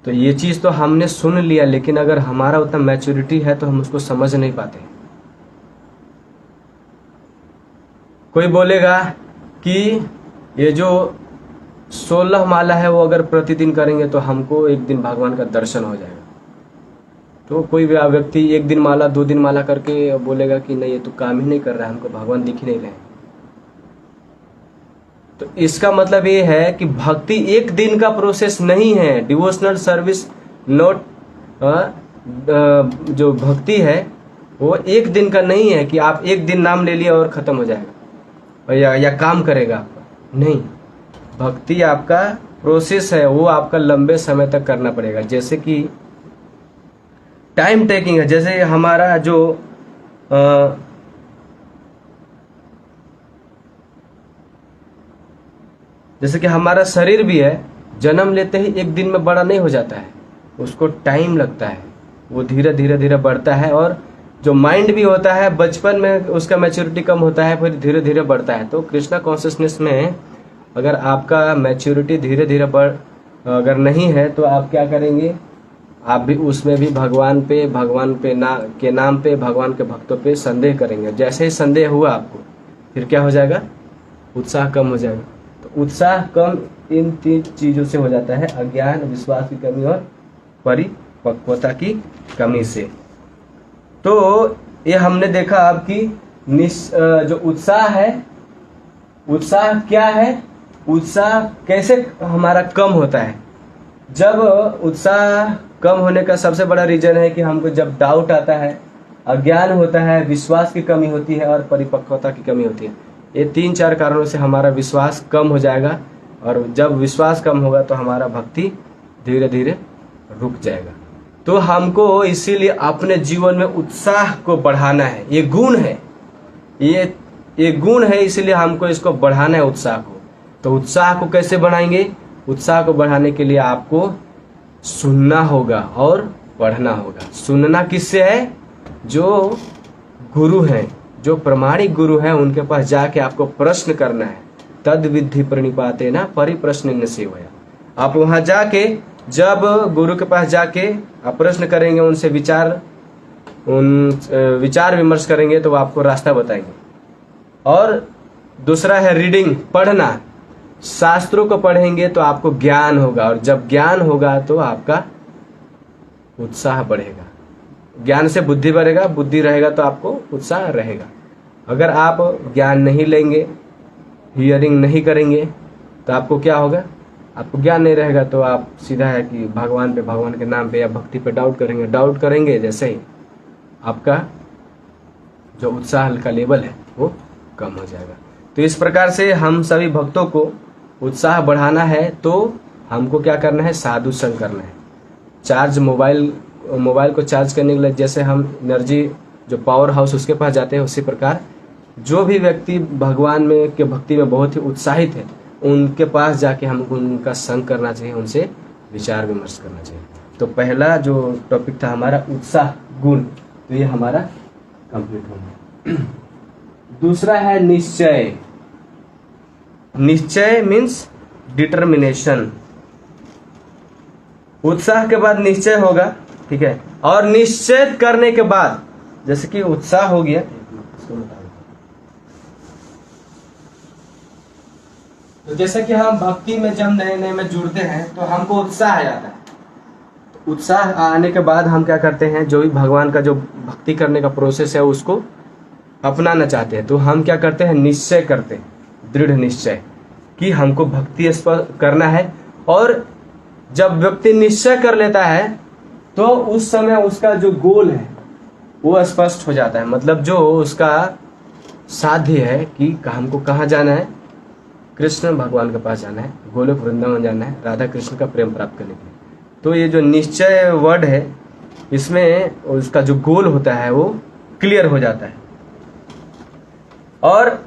तो ये चीज तो हमने सुन लिया, लेकिन अगर हमारा उतना मैच्योरिटी है तो हम उसको समझ नहीं पाते। कोई बोलेगा कि ये जो 16 माला है वो अगर प्रतिदिन करेंगे तो हमको एक दिन भगवान का दर्शन हो जाएगा। तो कोई व्यक्ति एक दिन माला, 2 दिन माला करके बोलेगा कि नहीं ये तो काम ही नहीं कर रहा है, हमको भगवान दिख ही नहीं रहे। तो इसका मतलब ये है कि भक्ति एक दिन का प्रोसेस नहीं है। डिवोशनल सर्विस नॉट, जो भक्ति है वो एक दिन का नहीं है कि आप एक दिन नाम ले लिया और खत्म हो जाएगा या काम करेगा आपका, नहीं। भक्ति आपका प्रोसेस है, वो आपका लंबे समय तक करना पड़ेगा। जैसे कि टाइम टेकिंग है, जैसे हमारा जो जैसे कि हमारा शरीर भी है, जन्म लेते ही एक दिन में बड़ा नहीं हो जाता है, उसको टाइम लगता है, वो धीरे धीरे धीरे बढ़ता है। और जो माइंड भी होता है, बचपन में उसका मैच्योरिटी कम होता है, फिर धीरे धीरे बढ़ता है। तो कृष्णा कॉन्शियसनेस में अगर आपका मैच्योरिटी धीरे धीरे अगर नहीं है तो आप क्या करेंगे, आप भी उसमें भी भगवान पे के नाम पे, भगवान के भक्तों पे संदेह करेंगे। जैसे ही संदेह हुआ आपको, फिर क्या हो जाएगा, उत्साह कम हो जाएगा। तो उत्साह कम इन 3 चीजों से हो जाता है, अज्ञान, विश्वास की कमी और परिपक्वता की कमी से। तो ये हमने देखा आपकी जो उत्साह है, उत्साह क्या है, उत्साह कैसे हमारा कम होता है। जब उत्साह कम होने का सबसे बड़ा रीजन है कि हमको जब डाउट आता है, अज्ञान होता है, विश्वास की कमी होती है और परिपक्वता की कमी होती है। ये 3-4 कारणों से हमारा विश्वास कम हो जाएगा, और जब विश्वास कम होगा तो हमारा भक्ति धीरे धीरे रुक जाएगा। तो हमको इसीलिए अपने जीवन में उत्साह को बढ़ाना है। ये गुण है, ये गुण है, इसीलिए हमको इसको बढ़ाना है, उत्साह को। तो उत्साह को कैसे बढ़ाएंगे, उत्साह को बढ़ाने के लिए आपको सुनना होगा और पढ़ना होगा। सुनना किससे है, जो गुरु हैं, जो प्रमाणिक गुरु हैं, उनके पास जाके आपको प्रश्न करना है। तद विधि प्रणिपाते ना परिप्रश्न न सेवया। आप वहां जाके, जब गुरु के पास जाके आप प्रश्न करेंगे, उनसे विचार विमर्श करेंगे, तो वो आपको रास्ता बताएंगे। और दूसरा है रीडिंग, पढ़ना। शास्त्रों को पढ़ेंगे तो आपको ज्ञान होगा, और जब ज्ञान होगा तो आपका उत्साह बढ़ेगा। ज्ञान से बुद्धि बढ़ेगा, बुद्धि रहेगा तो आपको उत्साह रहेगा। अगर आप ज्ञान नहीं लेंगे, हियरिंग नहीं करेंगे, तो आपको क्या होगा? आपको ज्ञान नहीं रहेगा तो आप सीधा है कि भगवान पे, भगवान के नाम पे या भक्ति पे डाउट करेंगे। डाउट करेंगे जैसे ही आपका जो उत्साह का लेवल है वो कम हो जाएगा। तो इस प्रकार से हम सभी भक्तों को उत्साह बढ़ाना है तो हमको क्या करना है? साधु संग करना है। चार्ज मोबाइल को चार्ज करने के लिए जैसे हम एनर्जी जो पावर हाउस उसके पास जाते हैं, उसी प्रकार जो भी व्यक्ति भगवान में के भक्ति में बहुत ही उत्साहित है उनके पास जाके हमको उनका संग करना चाहिए, उनसे विचार विमर्श करना चाहिए। तो पहला जो टॉपिक था हमारा उत्साह गुण, तो ये हमारा कंप्लीट हो गया। दूसरा है निश्चय। निश्चय मीन्स डिटर्मिनेशन। उत्साह के बाद निश्चय होगा, ठीक है। और निश्चय करने के बाद, जैसे कि उत्साह हो गया, तो जैसे कि हम भक्ति में जब नए नए में जुड़ते हैं तो हमको उत्साह आ जाता है। तो उत्साह आने के बाद हम क्या करते हैं? जो भी भगवान का जो भक्ति करने का प्रोसेस है उसको अपनाना चाहते हैं, तो हम क्या करते हैं? निश्चय करते हैं, दृढ़ निश्चय कि हमको भक्ति करना है। और जब व्यक्ति निश्चय कर लेता है तो उस समय उसका जो गोल है वो स्पष्ट हो जाता है। मतलब जो उसका साध्य है कि हमको कहाँ जाना है? कृष्ण भगवान के पास जाना है, गोलोक वृंदावन जाना है, राधा कृष्ण का प्रेम प्राप्त करने के लिए। तो ये जो निश्चय वर्ड है, इसमें उसका जो गोल होता है वो क्लियर हो जाता है। और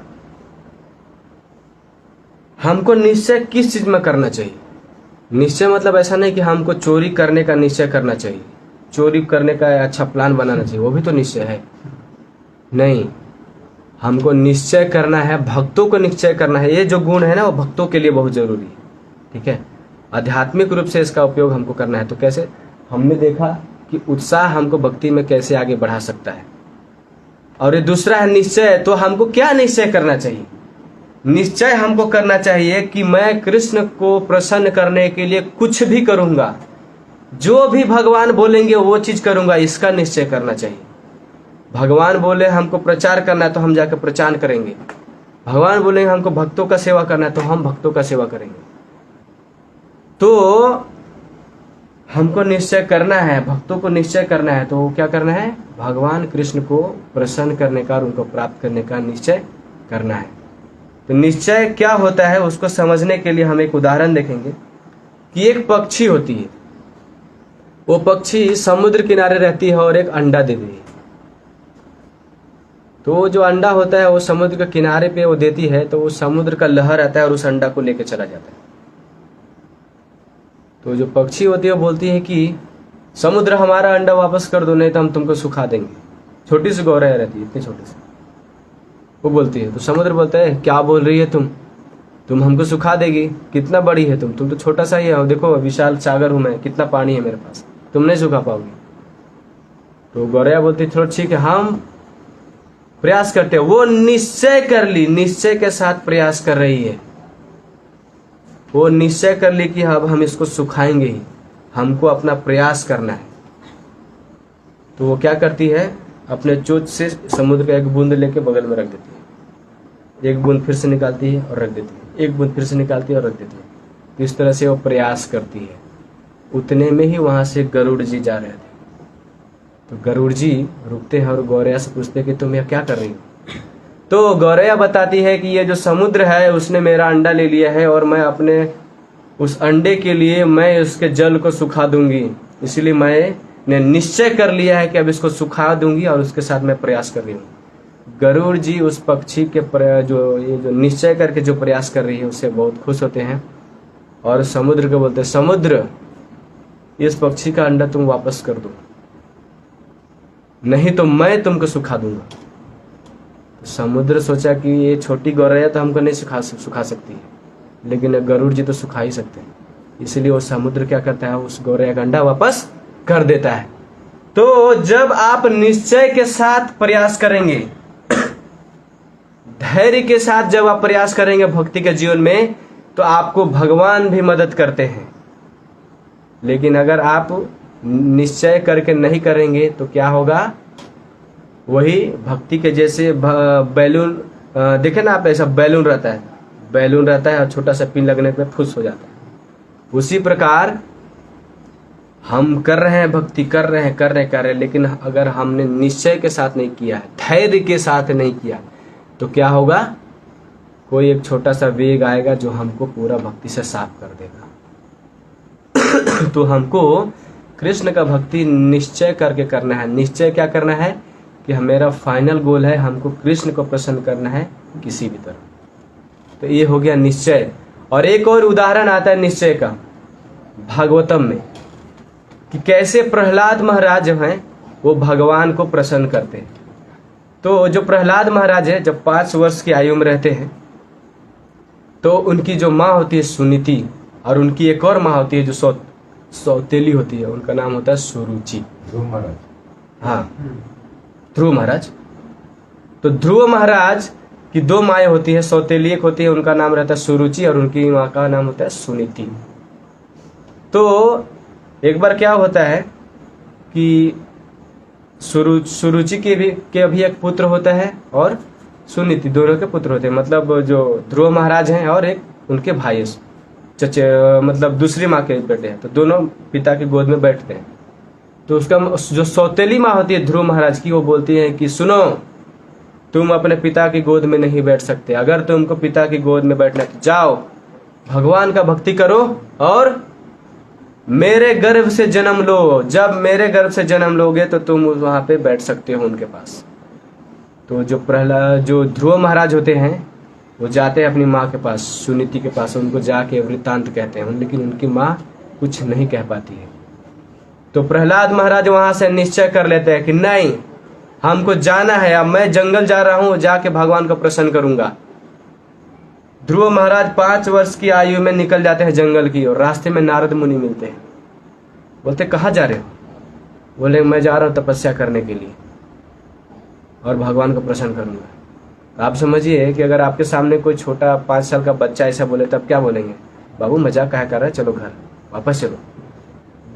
हमको निश्चय किस चीज में करना चाहिए? निश्चय मतलब ऐसा नहीं कि हमको चोरी करने का निश्चय करना चाहिए, चोरी करने का अच्छा प्लान बनाना चाहिए, वो भी तो निश्चय है। नहीं, हमको निश्चय करना है, भक्तों को निश्चय करना है। ये जो गुण है ना वो भक्तों के लिए बहुत जरूरी है, ठीक है। आध्यात्मिक रूप से इसका उपयोग हमको करना है। तो कैसे? हमने देखा कि उत्साह हमको भक्ति में कैसे आगे बढ़ा सकता है। और ये दूसरा है निश्चय। तो हमको क्या निश्चय करना चाहिए? निश्चय हमको करना चाहिए कि मैं कृष्ण को प्रसन्न करने के लिए कुछ भी करूंगा, जो भी भगवान बोलेंगे वो चीज करूंगा, इसका निश्चय करना चाहिए। भगवान बोले हमको प्रचार करना है तो हम जाकर प्रचार करेंगे। भगवान बोलेंगे हमको भक्तों का सेवा करना है तो हम भक्तों का सेवा करेंगे। तो हमको निश्चय करना है, भक्तों को निश्चय करना है, तो क्या करना है? भगवान कृष्ण को प्रसन्न करने का और उनको प्राप्त करने का निश्चय करना है। तो निश्चय क्या होता है उसको समझने के लिए हम एक उदाहरण देखेंगे कि एक पक्षी होती है, वो पक्षी समुद्र किनारे रहती है और एक अंडा देती है। तो जो अंडा होता है वो समुद्र के किनारे पे वो देती है, तो वो समुद्र का लहर आता है और उस अंडा को लेके चला जाता है। तो जो पक्षी होती है वो बोलती है कि समुद्र हमारा अंडा वापस कर दो, नहीं तो हम तुमको सुखा देंगे। छोटी सी गौरैया रहती है, इतनी छोटी सी, वो बोलती है। तो समुद्र बोलता है क्या बोल रही है तुम हमको सुखा देगी? कितना बड़ी है तुम तो छोटा सा ही है, देखो विशाल सागर हूं मैं, कितना पानी है मेरे पास, तुम नहीं सुखा पाओगी। तो गौरैया बोलती थोड़ा ठीक है, हम प्रयास करते हैं। वो निश्चय कर ली, निश्चय के साथ प्रयास कर रही है। वो निश्चय कर ली कि अब हम इसको सुखाएंगे ही, हमको अपना प्रयास करना है। तो वो क्या करती है? अपने चोंच से समुद्र का एक बूंद लेके बगल में रख देती है, एक बूंद फिर से निकालती है और रख देती है, एक बूंद फिर से निकालती है और रख देती है। तो इस तरह से वो प्रयास करती है। उतने में ही वहां से गरुड़ जी जा रहे थे। तो गरुड़ जी रुकते हैं और गौरैया से पूछते हैं कि तुम यह क्या कर रही हो? तो गौरैया बताती है कि ये जो समुद्र है उसने मेरा अंडा ले लिया है और मैं अपने उस अंडे के लिए मैं उसके जल को सुखा दूंगी, इसलिए मैंने निश्चय कर लिया है कि अब इसको सुखा दूंगी और उसके साथ मैं प्रयास कर रही हूँ। गरुड़ जी उस पक्षी के जो निश्चय करके जो प्रयास कर रही है उससे बहुत खुश होते हैं और समुद्र को बोलते हैं, समुद्र इस पक्षी का अंडा तुम वापस कर दो, नहीं तो मैं तुमको सुखा दूंगा। तो समुद्र सोचा कि ये छोटी गौरैया तो हमको नहीं सुखा सकती है, लेकिन गरुड़ जी तो सुखा ही सकते हैं। इसलिए वो समुद्र क्या करता है? उस गौरैया का अंडा वापस कर देता है। तो जब आप निश्चय के साथ प्रयास करेंगे, धैर्य के साथ जब आप प्रयास करेंगे भक्ति के जीवन में, तो आपको भगवान भी मदद करते हैं। लेकिन अगर आप निश्चय करके नहीं करेंगे तो क्या होगा? वही भक्ति के जैसे बैलून, देखे ना आप, ऐसा बैलून रहता है, बैलून रहता है और छोटा सा पिन लगने पे फुस हो जाता है। उसी प्रकार हम कर रहे हैं भक्ति, कर रहे हैं, लेकिन अगर हमने निश्चय के साथ नहीं किया है, धैर्य के साथ नहीं किया, तो क्या होगा? कोई एक छोटा सा वेग आएगा जो हमको पूरा भक्ति से साफ कर देगा। तो हमको कृष्ण का भक्ति निश्चय करके करना है। निश्चय क्या करना है? कि मेरा फाइनल गोल है हमको कृष्ण को प्रसन्न करना है किसी भी तरह। तो ये हो गया निश्चय। और एक और उदाहरण आता है निश्चय का भागवतम में, कि कैसे प्रहलाद महाराज जो हैं वो भगवान को प्रसन्न करते हैं। तो जो प्रहलाद महाराज है, जब 5 वर्ष की आयु में रहते हैं, तो उनकी जो माँ होती है सुनीति, और उनकी एक और माँ होती है जो सौतेली होती है, उनका नाम होता है सुरुचि। हाँ, ध्रुव महाराज। तो ध्रुव महाराज की 2 माएँ होती है, सौतेली एक होती है, उनका नाम रहता है सुरुचि, और उनकी माँ का नाम होता है सुनीति। तो एक बार क्या होता है कि सुरुचि के भी एक पुत्र होता है, और सुनीति, दोनों के पुत्र होते हैं। मतलब जो ध्रुव महाराज हैं और एक उनके भाई चचे, मतलब दूसरी माँ के बेटे हैं। तो दोनों पिता की गोद में बैठते हैं। तो उसका जो सौतेली माँ होती है ध्रुव महाराज की, वो बोलती है कि सुनो, तुम अपने पिता की गोद में नहीं बैठ सकते। अगर तुमको पिता की गोद में बैठना है तो जाओ भगवान का भक्ति करो और मेरे गर्भ से जन्म लो। जब मेरे गर्भ से जन्म लोगे तो तुम वहां पे बैठ सकते हो उनके पास। तो जो ध्रुव महाराज होते हैं वो जाते हैं अपनी माँ के पास, सुनीति के पास, उनको जाके वृत्तांत कहते हैं, लेकिन उनकी माँ कुछ नहीं कह पाती है। तो प्रहलाद महाराज वहां से निश्चय कर लेते हैं कि नहीं, हमको जाना है, अब मैं जंगल जा रहा हूं, जाके भगवान को प्रसन्न करूंगा। ध्रुव महाराज 5 वर्ष की आयु में निकल जाते हैं जंगल की ओर। रास्ते में नारद मुनि मिलते हैं, बोलते कहाँ जा रहे हो? बोले मैं जा रहा हूँ तपस्या करने के लिए और भगवान को प्रसन्न करूंगा। तो आप समझिए कि अगर आपके सामने कोई छोटा 5 साल का बच्चा ऐसा बोले तब क्या बोलेंगे? बाबू मजाक काहे कर रहा है, चलो घर वापस चलो।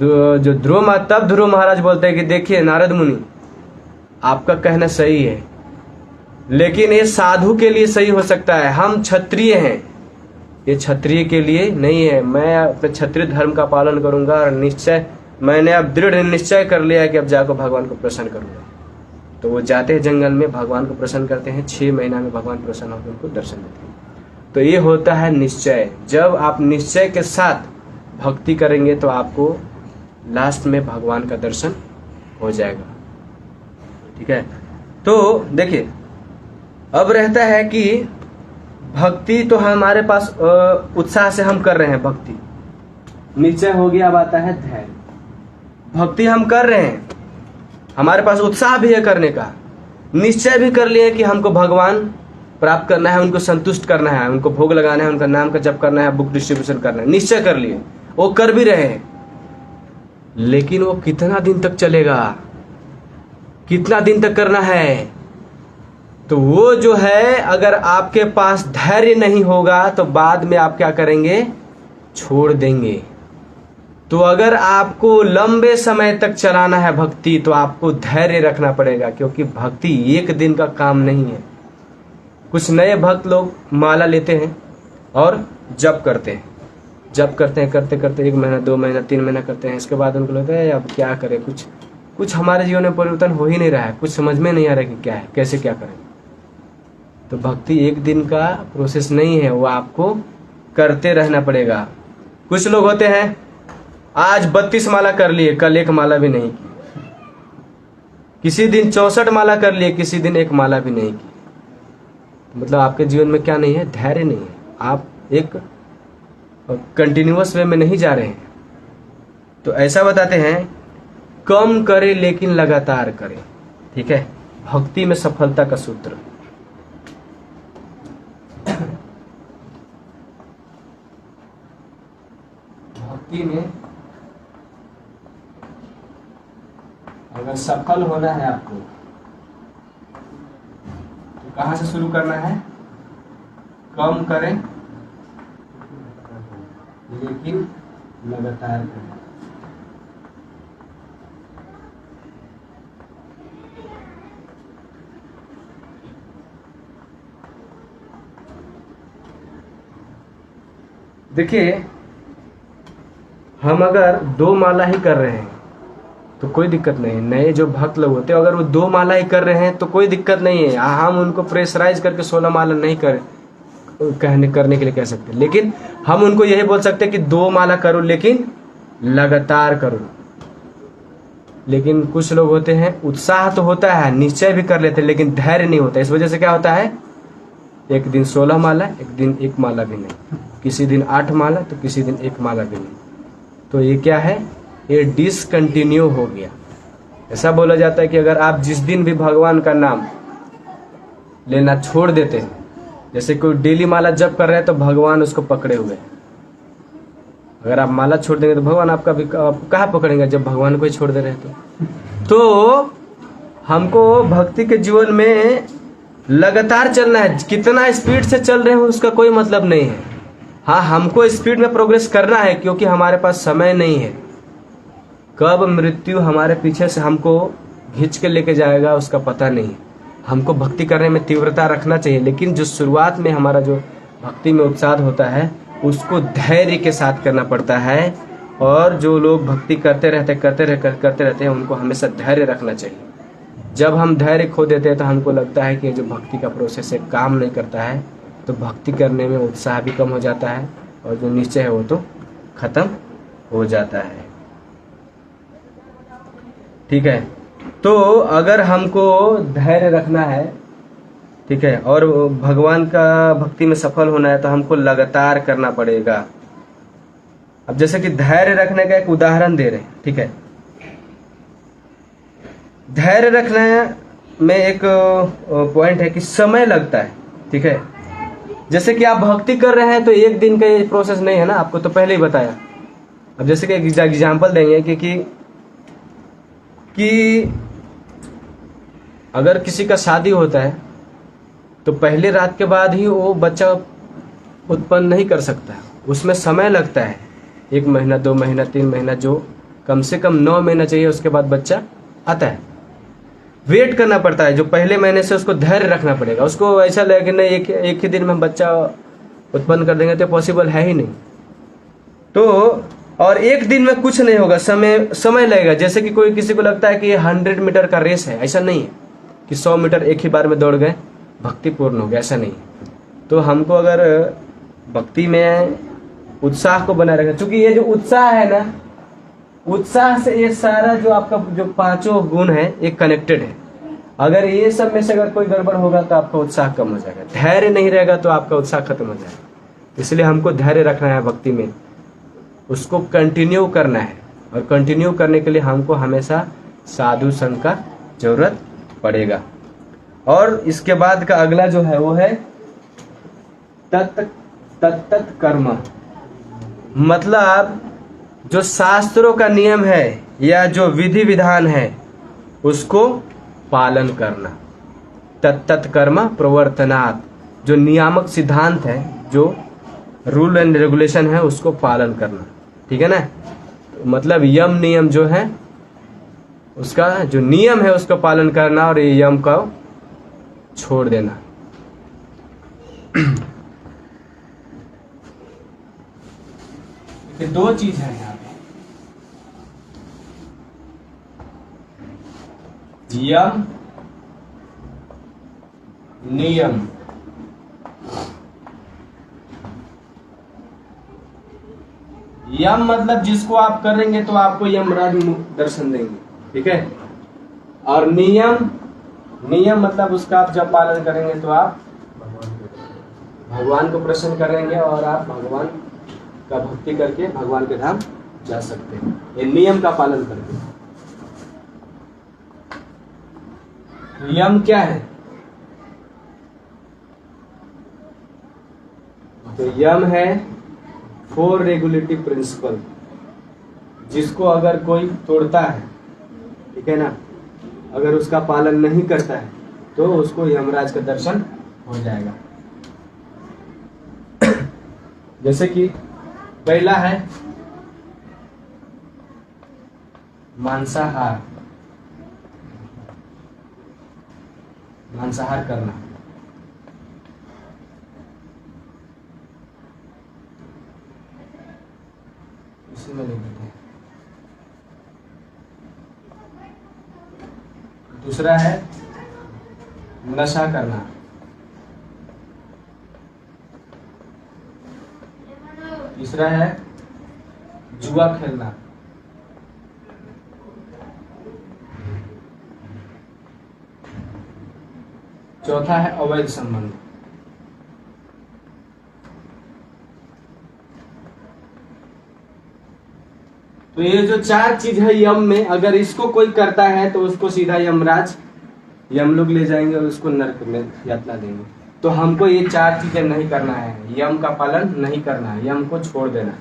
तब ध्रुव महाराज बोलते हैं कि देखिए नारद मुनि, आपका कहना सही है, लेकिन ये साधु के लिए सही हो सकता है, हम क्षत्रिय हैं, ये क्षत्रिय के लिए नहीं है। मैं अपने क्षत्रिय धर्म का पालन करूंगा और निश्चय, मैंने अब दृढ़ निश्चय कर लिया है कि अब जाकर भगवान को प्रसन्न करूंगा। तो वो जाते हैं जंगल में, भगवान को प्रसन्न करते हैं। 6 महीना में भगवान प्रसन्न होकर उनको दर्शन देते हैं। तो ये होता है निश्चय। जब आप निश्चय के साथ भक्ति करेंगे तो आपको लास्ट में भगवान का दर्शन हो जाएगा। ठीक है। तो देखिए, अब रहता है कि भक्ति तो हमारे पास उत्साह से हम कर रहे हैं भक्ति, निश्चय हो गया। अब आता है धैर्य। भक्ति हम कर रहे हैं, हमारे पास उत्साह भी है करने का, निश्चय भी कर लिए कि हमको भगवान प्राप्त करना है, उनको संतुष्ट करना है, उनको भोग लगाना है, उनका नाम का जप करना है, बुक डिस्ट्रीब्यूशन करना है, निश्चय कर लिए, वो कर भी रहे हैं। लेकिन वो कितना दिन तक चलेगा, कितना दिन तक करना है? तो वो जो है, अगर आपके पास धैर्य नहीं होगा तो बाद में आप क्या करेंगे? छोड़ देंगे। तो अगर आपको लंबे समय तक चलाना है भक्ति तो आपको धैर्य रखना पड़ेगा, क्योंकि भक्ति एक दिन का काम नहीं है। कुछ नए भक्त लोग माला लेते हैं और जप करते हैं, करते करते 1 महीना 2 महीना 3 महीना करते हैं। इसके बाद उनको लगता है अब क्या करें, कुछ हमारे जीवन में परिवर्तन हो ही नहीं रहा है, कुछ समझ में नहीं आ रहा है कि क्या है, कैसे क्या करें। तो भक्ति एक दिन का प्रोसेस नहीं है, वो आपको करते रहना पड़ेगा। कुछ लोग होते हैं आज 32 माला कर लिए, कल 1 माला भी नहीं की, किसी दिन 64 माला कर लिए, किसी दिन 1 माला भी नहीं की। मतलब आपके जीवन में क्या नहीं है? धैर्य नहीं है। आप एक कंटिन्यूअस वे में नहीं जा रहे हैं। तो ऐसा बताते हैं, कम करे लेकिन लगातार करे। ठीक है, भक्ति में सफलता का सूत्र। भक्ति में अगर सफल होना है आपको तो कहां से शुरू करना है? कम करें लेकिन लगातार करें। देखिए, हम अगर 2 माला ही कर रहे हैं तो कोई दिक्कत नहीं है। नए जो भक्त लोग होते हैं अगर वो 2 माला ही कर रहे हैं तो कोई दिक्कत नहीं है। हम उनको प्रेशराइज करके 16 माला नहीं करने के लिए कह सकते, लेकिन हम उनको यही बोल सकते हैं कि 2 माला करो लेकिन लगातार करो। लेकिन कुछ लोग होते हैं, उत्साह तो होता है, निश्चय भी कर लेते हैं, लेकिन धैर्य नहीं होता। इस वजह से क्या होता है, एक दिन 16 माला, एक दिन 1 माला भी नहीं, किसी दिन 8 माला तो किसी दिन 1 माला भी नहीं। तो ये क्या है, ये डिसकंटिन्यू हो गया। ऐसा बोला जाता है कि अगर आप जिस दिन भी भगवान का नाम लेना छोड़ देते हैं, जैसे कोई डेली माला जप कर रहे हैं तो भगवान उसको पकड़े हुए हैं। अगर आप माला छोड़ देंगे तो भगवान आपका भी कहाँ पकड़ेंगे, जब भगवान को ही छोड़ दे रहे हैं तो हमको भक्ति के जीवन में लगातार चलना है। कितना स्पीड से चल रहे हैं उसका कोई मतलब नहीं है। हाँ, हमको स्पीड में प्रोग्रेस करना है क्योंकि हमारे पास समय नहीं है। कब मृत्यु हमारे पीछे से हमको खींच के लेके जाएगा उसका पता नहीं है। हमको भक्ति करने में तीव्रता रखना चाहिए, लेकिन जो शुरुआत में हमारा जो भक्ति में उत्साह होता है उसको धैर्य के साथ करना पड़ता है। और जो लोग भक्ति करते रहते हैं उनको हमेशा धैर्य रखना चाहिए। जब हम धैर्य खो देते हैं तो हमको लगता है कि जो भक्ति का प्रोसेस है काम नहीं करता है, तो भक्ति करने में उत्साह भी कम हो जाता है और जो निश्चय है वो तो खत्म हो जाता है। ठीक है, तो अगर हमको धैर्य रखना है, ठीक है, और भगवान का भक्ति में सफल होना है तो हमको लगातार करना पड़ेगा। अब जैसे कि धैर्य रखने का एक उदाहरण दे रहे हैं, ठीक है। धैर्य रखने में एक पॉइंट है कि समय लगता है, ठीक है। जैसे कि आप भक्ति कर रहे हैं तो एक दिन का ये प्रोसेस नहीं है ना, आपको तो पहले ही बताया। अब जैसे कि एक एग्जाम्पल देंगे कि अगर किसी का शादी होता है तो पहले रात के बाद ही वो बच्चा उत्पन्न नहीं कर सकता है, उसमें समय लगता है। 1 महीना, 2 महीना, 3 महीना, जो कम से कम 9 महीना चाहिए, उसके बाद बच्चा आता है। वेट करना पड़ता है। जो पहले महीने से उसको धैर्य रखना पड़ेगा। उसको ऐसा लगे कि नहीं एक ही दिन में बच्चा उत्पन्न कर देंगे तो पॉसिबल है ही नहीं। तो और एक दिन में कुछ नहीं होगा, समय लगेगा। जैसे कि कोई किसी को लगता है कि 100 मीटर का रेस है, ऐसा नहीं है कि 100 मीटर एक ही बार में दौड़ गए भक्ति पूर्ण हो गया, ऐसा नहीं। तो हमको अगर भक्ति में उत्साह को बनाए रखना, क्योंकि ये जो उत्साह है ना, उत्साह से ये सारा जो आपका जो 5 गुण है ये कनेक्टेड है। अगर ये सब में से अगर कोई गड़बड़ होगा तो आपका उत्साह कम हो जाएगा। धैर्य नहीं रहेगा तो आपका उत्साह खत्म हो जाएगा। इसलिए हमको धैर्य रखना है भक्ति में, उसको कंटिन्यू करना है। और कंटिन्यू करने के लिए हमको हमेशा साधु संग का जरूरत पड़ेगा। और इसके बाद का अगला जो है वो है तत्त कर्म। मतलब जो शास्त्रों का नियम है या जो विधि विधान है उसको पालन करना। तत्त कर्म प्रवर्तनात्, जो नियामक सिद्धांत है, जो रूल एंड रेगुलेशन है, उसको पालन करना। ठीक है ना, मतलब यम नियम जो है उसका जो नियम है उसका पालन करना और ये यम का छोड़ देना। ये 2 चीज है यहाँ पे, यम नियम। यम मतलब जिसको आप करेंगे तो आपको यमराज दर्शन देंगे, ठीक है। और नियम मतलब उसका आप जब पालन करेंगे तो आप भगवान को प्रसन्न करेंगे और आप भगवान का भक्ति करके भगवान के धाम जा सकते हैं, ये नियम का पालन करके। यम क्या है? तो यम है 4 रेगुलेटिव प्रिंसिपल, जिसको अगर कोई तोड़ता है, ठीक है ना, अगर उसका पालन नहीं करता है तो उसको यमराज का दर्शन हो जाएगा। जैसे कि पहला है मांसाहार करना। इसी में लिख देते हैं। दूसरा है नशा करना। तीसरा है जुआ खेलना। चौथा है अवैध संबंध। तो ये जो चार चीज है यम में, अगर इसको कोई करता है तो उसको सीधा यमराज यम लोग ले जाएंगे और उसको नरक में यातना देंगे। तो हमको ये चार चीजें नहीं करना है, यम का पालन नहीं करना है, यम को छोड़ देना है।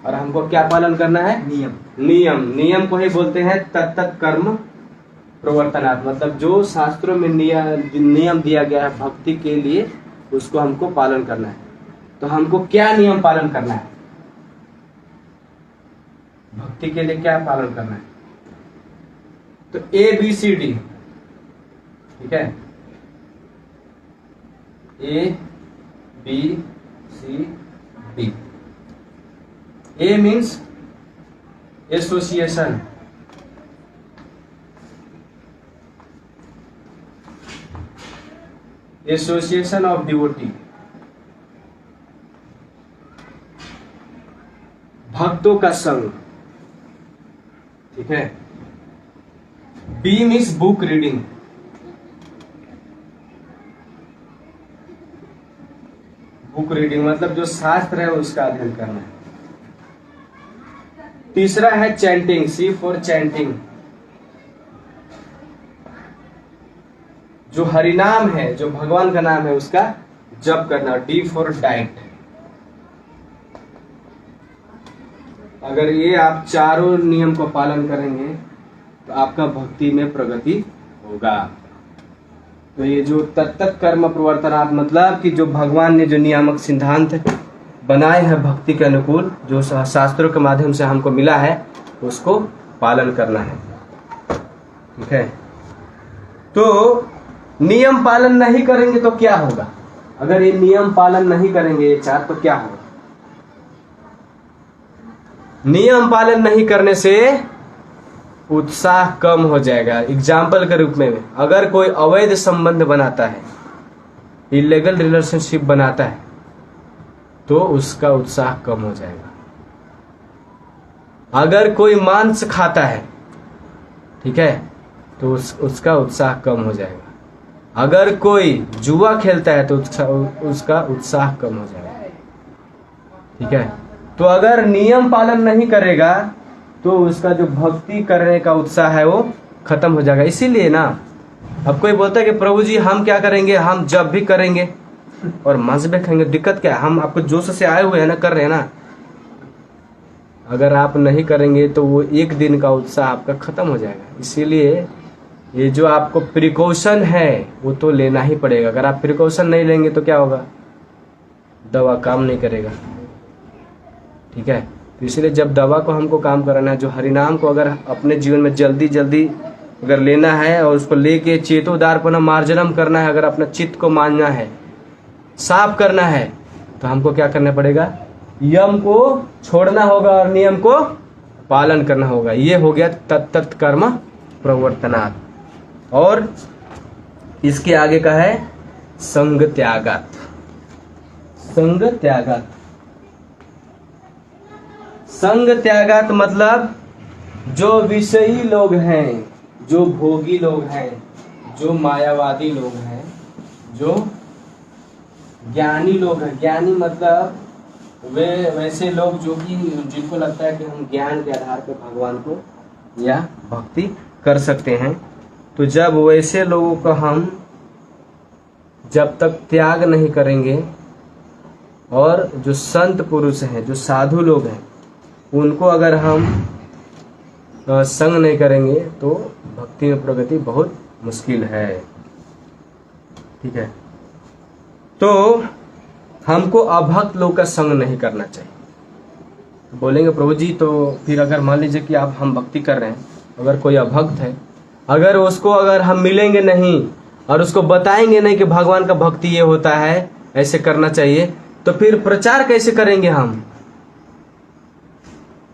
और हमको क्या पालन करना है? नियम। नियम नियम को ही बोलते हैं तत्त कर्म प्रवर्तनात्, मतलब जो शास्त्रों में नियम दिया गया है भक्ति के लिए, उसको हमको पालन करना है। तो हमको क्या नियम पालन करना है? भक्ति के लिए क्या पालन करना है? तो ABCD, ठीक है, ABCD। A means association, association of devotee, भक्तों का संग, ठीक है। B means book reading, book reading मतलब जो शास्त्र है उसका अध्ययन करना है। तीसरा है चैंटिंग, C फॉर चैंटिंग, जो हरिनाम है, जो भगवान का नाम है उसका जप करना। D for diet. अगर ये आप चारों नियम को पालन करेंगे तो आपका भक्ति में प्रगति होगा। तो ये जो तत्त कर्म प्रवर्तनात्, मतलब कि जो भगवान ने जो नियामक सिद्धांत बनाए हैं भक्ति के अनुकूल, जो शास्त्रों के माध्यम से हमको मिला है, उसको पालन करना है, ठीक है। तो नियम पालन नहीं करेंगे तो क्या होगा? अगर ये नियम पालन नहीं करेंगे ये चार, तो क्या होगा? नियम पालन नहीं करने से उत्साह कम हो जाएगा। एग्जाम्पल के रूप में, अगर कोई अवैध संबंध बनाता है, इलीगल रिलेशनशिप बनाता है, तो उसका उत्साह कम हो जाएगा। अगर कोई मांस खाता है, ठीक है, तो उसका उत्साह कम हो जाएगा। अगर कोई जुआ खेलता है तो उसका उत्साह कम हो जाएगा, ठीक है। तो अगर नियम पालन नहीं करेगा तो उसका जो भक्ति करने का उत्साह है वो खत्म हो जाएगा। इसीलिए ना, अब कोई बोलता है कि प्रभु जी हम क्या करेंगे, हम जब भी करेंगे और मांस भी खाएंगे, दिक्कत क्या है? हम आपको जोश से आए हुए हैं ना, कर रहे हैं ना। अगर आप नहीं करेंगे तो वो एक दिन का उत्साह आपका खत्म हो जाएगा। इसीलिए ये जो आपको प्रिकॉशन है वो तो लेना ही पड़ेगा। अगर आप प्रिकॉशन नहीं लेंगे तो क्या होगा? दवा काम नहीं करेगा, ठीक है। तो इसलिए जब दवा को हमको काम कराना है, जो हरिनाम को अगर अपने जीवन में जल्दी जल्दी अगर लेना है और उसको लेके चेतोदार्पण मार्जनम करना है, अगर अपना चित्त को मानना है, साफ करना है, तो हमको क्या करना पड़ेगा? यम को छोड़ना होगा और नियम को पालन करना होगा। ये हो गया तत्त कर्म प्रवर्तनात्। और इसके आगे का है संग त्यागात्। संग त्यागात्, संग त्यागात् मतलब जो विषयी लोग हैं, जो भोगी लोग हैं, जो मायावादी लोग हैं, जो ज्ञानी लोग हैं। ज्ञानी मतलब वे वैसे लोग जो कि जिनको लगता है कि हम ज्ञान के आधार पर भगवान को या भक्ति कर सकते हैं। तो जब वैसे लोगों को हम जब तक त्याग नहीं करेंगे, और जो संत पुरुष हैं, जो साधु लोग हैं, उनको अगर हम संग नहीं करेंगे तो भक्ति में प्रगति बहुत मुश्किल है, ठीक है। तो हमको अभक्त लोग का संग नहीं करना चाहिए। बोलेंगे प्रभु जी तो फिर अगर मान लीजिए कि आप हम भक्ति कर रहे हैं, अगर कोई अभक्त है, अगर उसको अगर हम मिलेंगे नहीं और उसको बताएंगे नहीं कि भगवान का भक्ति ये होता है, ऐसे करना चाहिए, तो फिर प्रचार कैसे करेंगे हम?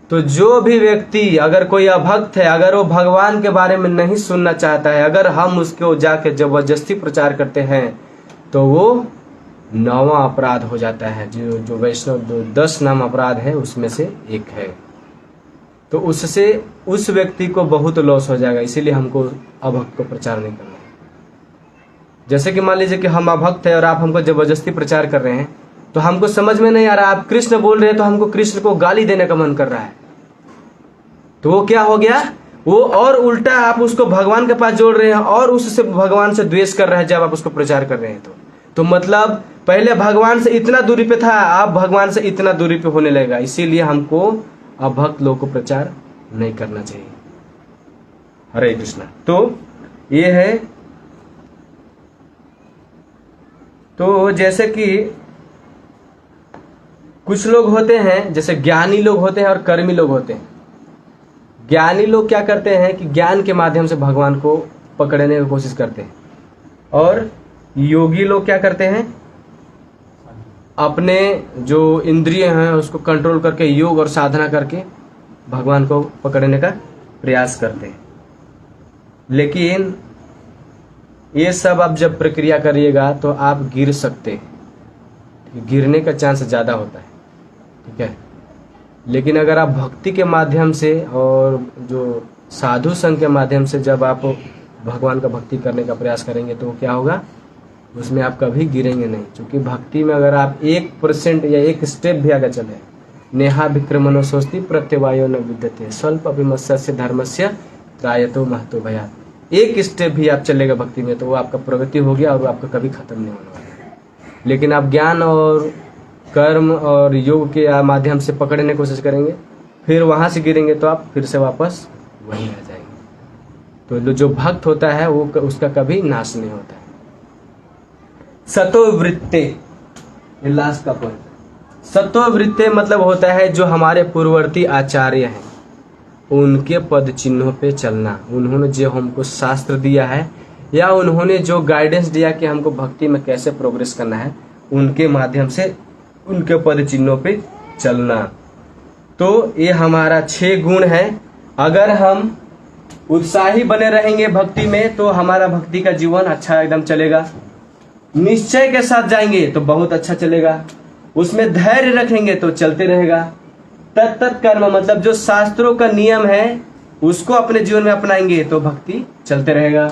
तो जो भी व्यक्ति, अगर कोई अभक्त है, अगर वो भगवान के बारे में नहीं सुनना चाहता है, अगर हम उसको जाके जबरदस्ती प्रचार करते हैं, तो वो 9वां अपराध हो जाता है। जो वैष्णव 10 नाम अपराध है उसमें से एक है। तो उससे उस व्यक्ति को बहुत लॉस हो जाएगा। इसीलिए हमको अभक्त को प्रचार नहीं करना है। जैसे कि मान लीजिए कि हम अभक्त है और आप हमको जबरदस्ती प्रचार कर रहे हैं, तो हमको समझ में नहीं आ रहा, आप कृष्ण बोल रहे हैं तो हमको कृष्ण को गाली देने का मन कर रहा है, तो वो क्या हो गया, वो और उल्टा आप उसको भगवान के पास जोड़ रहे हैं और उससे भगवान से द्वेष कर रहे हैं जब आप उसको प्रचार कर रहे हैं। तो मतलब पहले भगवान से इतना दूरी पे था, आप भगवान से इतना दूरी पे होने लगेगा। इसीलिए हमको अभक्त लोगों को प्रचार नहीं करना चाहिए। हरे कृष्णा। तो ये है, तो जैसे कि कुछ लोग होते हैं, जैसे ज्ञानी लोग होते हैं और कर्मी लोग होते हैं। ज्ञानी लोग क्या करते हैं कि ज्ञान के माध्यम से भगवान को पकड़ने की कोशिश करते हैं, और योगी लोग क्या करते हैं, अपने जो इंद्रिय हैं उसको कंट्रोल करके योग और साधना करके भगवान को पकड़ने का प्रयास करते हैं। लेकिन ये सब आप जब प्रक्रिया करिएगा तो आप गिर सकते हैं, गिरने का चांस ज़्यादा होता है, ठीक है। लेकिन अगर आप भक्ति के माध्यम से और जो साधु संघ के माध्यम से जब आप भगवान का भक्ति करने का प्रयास करेंगे तो क्या होगा, उसमें आप कभी गिरेंगे नहीं। क्योंकि भक्ति में अगर आप 1% या 1 स्टेप भी आगे चले, नेहा विक्रमणो स्वस्ति प्रत्यवायो न विद्यते स्वल्प अभिमस्य धर्मस्य त्रायतो महतो भयात्, 1 स्टेप भी आप चलेगा भक्ति में तो वो आपका प्रगति हो गया और वो आपका कभी खत्म नहीं होने वाला है। लेकिन आप ज्ञान और कर्म और योग के माध्यम से पकड़ने की कोशिश करेंगे, फिर वहां से गिरेंगे तो आप फिर से वापस वहीं आ जाएंगे। तो जो भक्त होता है वो उसका कभी नाश नहीं होता है। सतो वृत्ते, ये लास्ट का पॉइंट। सतो वृत्ते मतलब होता है जो हमारे पूर्ववर्ती आचार्य हैं उनके पद चिन्हों पे चलना। उन्होंने जो हमको शास्त्र दिया है या उन्होंने जो गाइडेंस दिया कि हमको भक्ति में कैसे प्रोग्रेस करना है, उनके माध्यम से उनके पद चिन्हों पे चलना। तो ये हमारा 6 गुण है। अगर हम उत्साही बने रहेंगे भक्ति में तो हमारा भक्ति का जीवन अच्छा एकदम चलेगा। निश्चय के साथ जाएंगे तो बहुत अच्छा चलेगा। उसमें धैर्य रखेंगे तो चलते रहेगा। तत्त कर्म मतलब जो शास्त्रों का नियम है उसको अपने जीवन में अपनाएंगे तो भक्ति चलते रहेगा।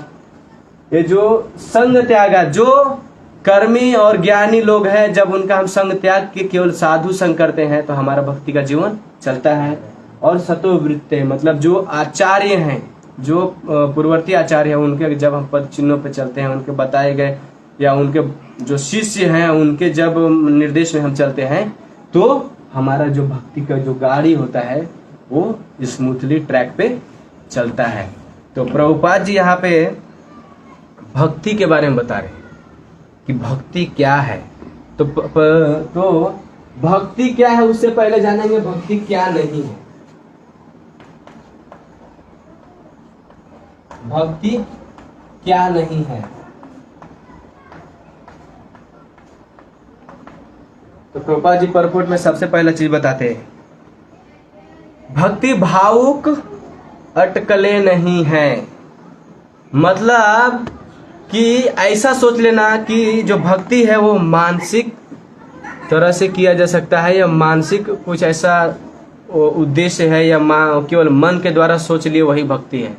ये जो संग त्यागा, जो कर्मी और ज्ञानी लोग हैं, जब उनका हम संग त्याग के केवल साधु संग करते हैं तो हमारा भक्ति का जीवन चलता है। और सतो वृत्ते मतलब जो आचार्य हैं, जो पूर्ववर्ती आचार्य हैं, उनके जब हम पद चिन्हों पे चलते हैं, उनके बताए गए या उनके जो शिष्य हैं उनके जब निर्देश में हम चलते हैं तो हमारा जो भक्ति का जो गाड़ी होता है वो स्मूथली ट्रैक पे चलता है। तो प्रभुपाद जी यहाँ पे भक्ति के बारे में बता रहे हैं कि भक्ति क्या है। तो भक्ति क्या है उससे पहले जानेंगे भक्ति क्या नहीं है। भक्ति क्या नहीं है। तो प्रभुपाद जी परपोर्ट में सबसे पहला चीज बताते हैं, भक्ति भावुक अटकले नहीं है। मतलब कि ऐसा सोच लेना कि जो भक्ति है वो मानसिक तरह से किया जा सकता है या मानसिक कुछ ऐसा उद्देश्य है या केवल मन के द्वारा सोच लिए वही भक्ति है।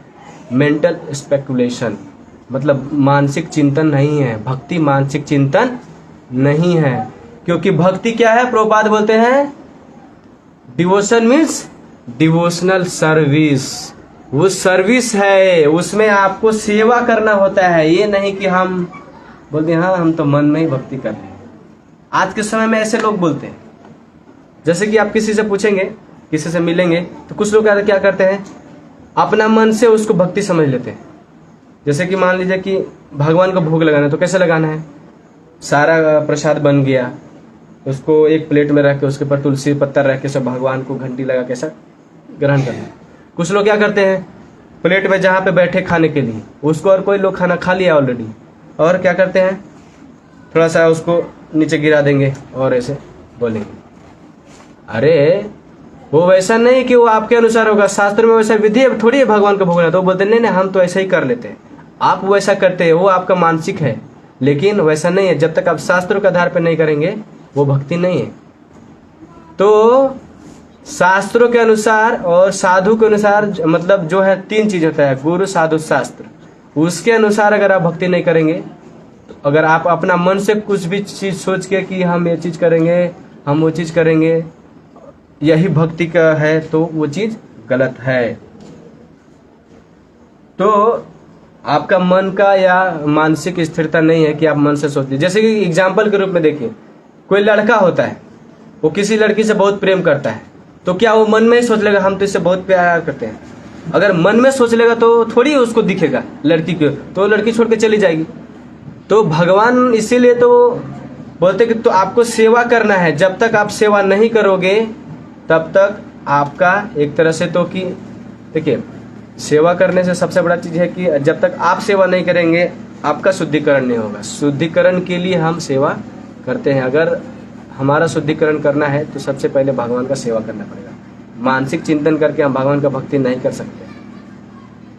मेंटल स्पेकुलेशन मतलब मानसिक चिंतन नहीं है। भक्ति मानसिक चिंतन नहीं है। क्योंकि भक्ति क्या है, प्रभुपाद बोलते हैं डिवोशन मीन्स डिवोशनल सर्विस। वो सर्विस है, उसमें आपको सेवा करना होता है। ये नहीं कि हम बोलते हैं हाँ हम तो मन में ही भक्ति कर रहे हैं। आज के समय में ऐसे लोग बोलते हैं। जैसे कि आप किसी से पूछेंगे, किसी से मिलेंगे तो कुछ लोग क्या करते हैं, अपना मन से उसको भक्ति समझ लेते हैं। जैसे कि मान लीजिए कि भगवान को भोग लगाना है तो कैसे लगाना है, सारा प्रसाद बन गया, उसको एक प्लेट में रख के उसके ऊपर तुलसी पत्ता रख के सब भगवान को घंटी लगा के सब ग्रहण करना। कुछ लोग क्या करते हैं, प्लेट में जहाँ पे बैठे खाने के लिए उसको और कोई लोग खाना खा लिया ऑलरेडी, और क्या करते हैं थोड़ा सा उसको नीचे गिरा देंगे और ऐसे बोलेंगे। अरे वो वैसा नहीं कि वो आपके अनुसार होगा, शास्त्र में वैसा विधि थोड़ी है भगवान को भोगना। तो वो बोलते नहीं हम तो ऐसा ही कर लेते हैं, आप वैसा करते हैं, वो आपका मानसिक है, लेकिन वैसा नहीं है। जब तक आप शास्त्रों के आधार पर नहीं करेंगे वो भक्ति नहीं है। तो शास्त्रों के अनुसार और साधु के अनुसार, मतलब जो है 3 चीज होता है, गुरु साधु शास्त्र, उसके अनुसार अगर आप भक्ति नहीं करेंगे, तो अगर आप अपना मन से कुछ भी चीज सोच के कि हम ये चीज करेंगे, हम वो चीज करेंगे, यही भक्ति का है, तो वो चीज गलत है। तो आपका मन का या मानसिक स्थिरता नहीं है कि आप मन से सोचते। जैसे कि एग्जाम्पल के रूप में देखिए, कोई लड़का होता है, वो किसी लड़की से बहुत प्रेम करता है, तो क्या वो मन में ही सोच लेगा हम तो इससे बहुत प्यार करते हैं? अगर मन में सोच लेगा तो थोड़ी उसको दिखेगा लड़की को, तो लड़की छोड़ के चली जाएगी। तो भगवान इसीलिए तो बोलते कि तो आपको सेवा करना है, जब तक आप सेवा नहीं करोगे तब तक आपका एक तरह से, तो कि देखिए सेवा करने से सबसे बड़ा चीज है कि जब तक आप सेवा नहीं करेंगे आपका शुद्धिकरण नहीं होगा। शुद्धिकरण के लिए हम सेवा करते हैं। अगर हमारा शुद्धिकरण करना है तो सबसे पहले भगवान का सेवा करना पड़ेगा। मानसिक चिंतन करके हम भगवान का भक्ति नहीं कर सकते,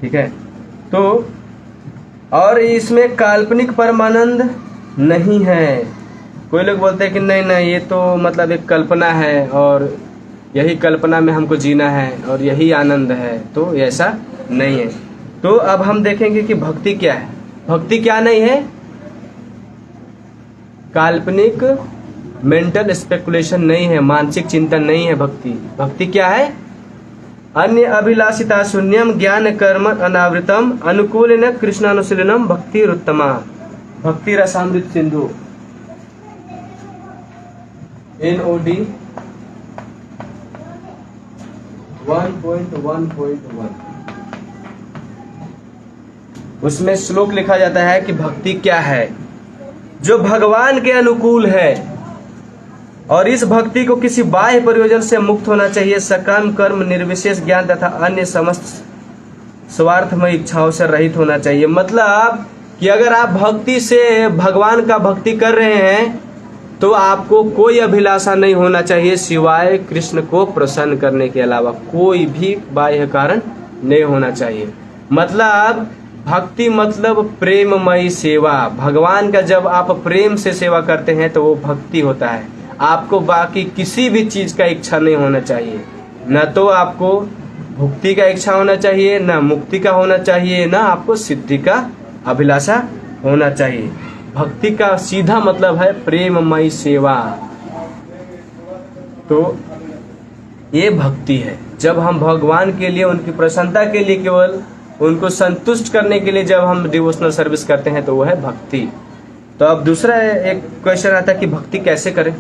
ठीक है। तो और इसमें काल्पनिक परमानंद नहीं है। कोई लोग बोलते हैं कि नहीं नहीं ये तो मतलब एक कल्पना है और यही कल्पना में हमको जीना है और यही आनंद है, तो ऐसा नहीं है। तो अब हम देखेंगे कि भक्ति क्या है। भक्ति क्या नहीं है? काल्पनिक मेंटल स्पेकुलेशन नहीं है, मानसिक चिंतन नहीं है भक्ति। भक्ति क्या है? अन्य अभिलाषिता शून्यम ज्ञान कर्म अनावृतम अनुकूलेन कृष्णानुशीलनम भक्ति उत्तमा भक्ति रसामृत सिंधु NOD 1.1.1। उसमें श्लोक लिखा जाता है कि भक्ति क्या है? जो भगवान के अनुकूल है और इस भक्ति को किसी बाह्य प्रयोजन से मुक्त होना चाहिए, सकाम कर्म निर्विशेष ज्ञान तथा अन्य समस्त स्वार्थमय इच्छाओं से रहित होना चाहिए। मतलब कि अगर आप भक्ति से भगवान का भक्ति कर रहे हैं तो आपको कोई अभिलाषा नहीं होना चाहिए सिवाय कृष्ण को प्रसन्न करने के अलावा, कोई भी बाह्य कारण नहीं होना चाहिए। मतलब भक्ति मतलब प्रेममयी सेवा। भगवान का जब आप प्रेम से सेवा करते हैं तो वो भक्ति होता है। आपको बाकी किसी भी चीज का इच्छा नहीं होना चाहिए, न तो आपको भुक्ति का इच्छा होना चाहिए, न मुक्ति का होना चाहिए, न आपको सिद्धि का अभिलाषा होना चाहिए। भक्ति का सीधा मतलब है प्रेममयी सेवा। तो ये भक्ति है। जब हम भगवान के लिए, उनकी प्रसन्नता के लिए, केवल उनको संतुष्ट करने के लिए जब हम डिवोशनल सर्विस करते हैं तो वो है भक्ति। तो अब दूसरा एक क्वेश्चन आता है कि भक्ति कैसे करें?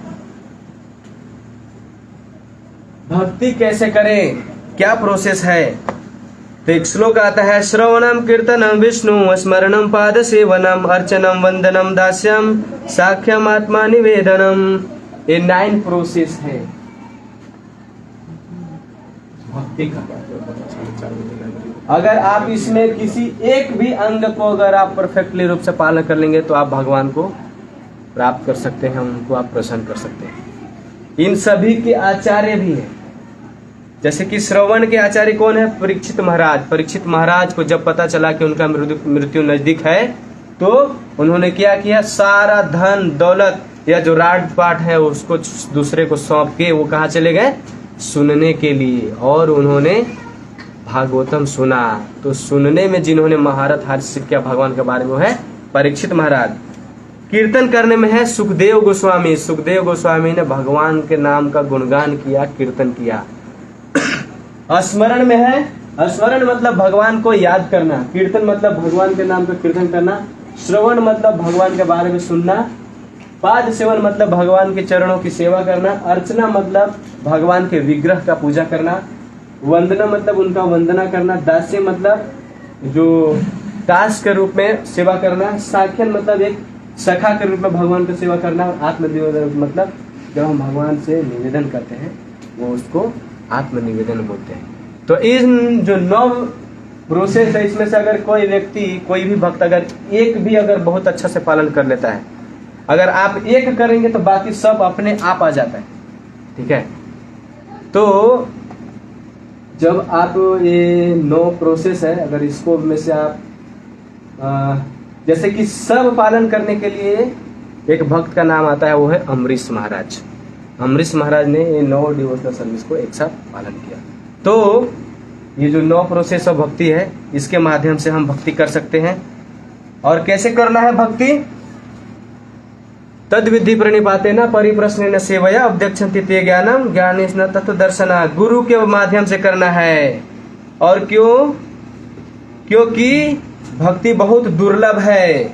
भक्ति कैसे करें, क्या प्रोसेस है? तो एक श्लोक आता है, श्रवणम कीर्तनम विष्णु स्मरणम पाद सेवनम अर्चनम वंदनम दास्यम साख्यम आत्मा निवेदनम। ये 9 प्रोसेस है भक्ति का। अगर आप इसमें किसी एक भी अंग को अगर आप परफेक्टली रूप से पालन कर लेंगे तो आप भगवान को प्राप्त कर सकते हैं, उनको आप प्रसन्न कर सकते हैं। इन सभी के आचार्य भी हैं। जैसे कि श्रवण के आचार्य कौन है? परीक्षित महाराज। परीक्षित महाराज को जब पता चला कि उनका मृत्यु नजदीक है तो उन्होंने क्या किया? सारा धन दौलत या जो राजपाट है उसको दूसरे को सौंप के वो कहाँ चले गए? सुनने के लिए। और उन्होंने भागवतम सुना। तो सुनने में जिन्होंने महारत हासिल किया भगवान के बारे में है परीक्षित महाराज। कीर्तन करने में है सुखदेव गोस्वामी। सुखदेव गोस्वामी ने भगवान के नाम का गुणगान किया, कीर्तन किया। स्मरण में है, स्मरण मतलब भगवान को याद करना, कीर्तन मतलब भगवान के नाम का कीर्तन करना, श्रवण मतलब भगवान के बारे में सुनना, पाद सेवन मतलब भगवान के चरणों की सेवा करना, अर्चना मतलब भगवान के विग्रह का पूजा करना, वंदना मतलब उनका वंदना करना, दास्य मतलब जो दास के रूप में सेवा करना, साख्यन मतलब एक सखा के रूप में भगवान की सेवा करना, आत्मनिवेदन मतलब जब हम भगवान से निवेदन करते हैं वो उसको आत्मनिवेदन बोलते हैं। तो इन जो 9 प्रोसेस है इसमें से अगर कोई व्यक्ति, कोई भी भक्त अगर एक भी अगर बहुत अच्छा से पालन कर लेता है, अगर आप एक करेंगे तो बाकी सब अपने आप आ जाता है, ठीक है। तो जब आप ये 9 प्रोसेस है, अगर इसको में से आप जैसे कि सब पालन करने के लिए एक भक्त का नाम आता है, वो है अम्बरीश महाराज। अम्बरीश महाराज ने ये 9 डिवोशनल सर्विस को एक साथ पालन किया। तो ये जो 9 प्रोसेस ऑफ भक्ति है, इसके माध्यम से हम भक्ति कर सकते हैं। और कैसे करना है भक्ति? तद विधि प्रणिपाते न परिप्रश्न न सेवया अध्यक्षन्ति ते ज्ञानम ज्ञानेश न तत्व दर्शना। गुरु के माध्यम से करना है। और क्यों? क्योंकि भक्ति बहुत दुर्लभ है।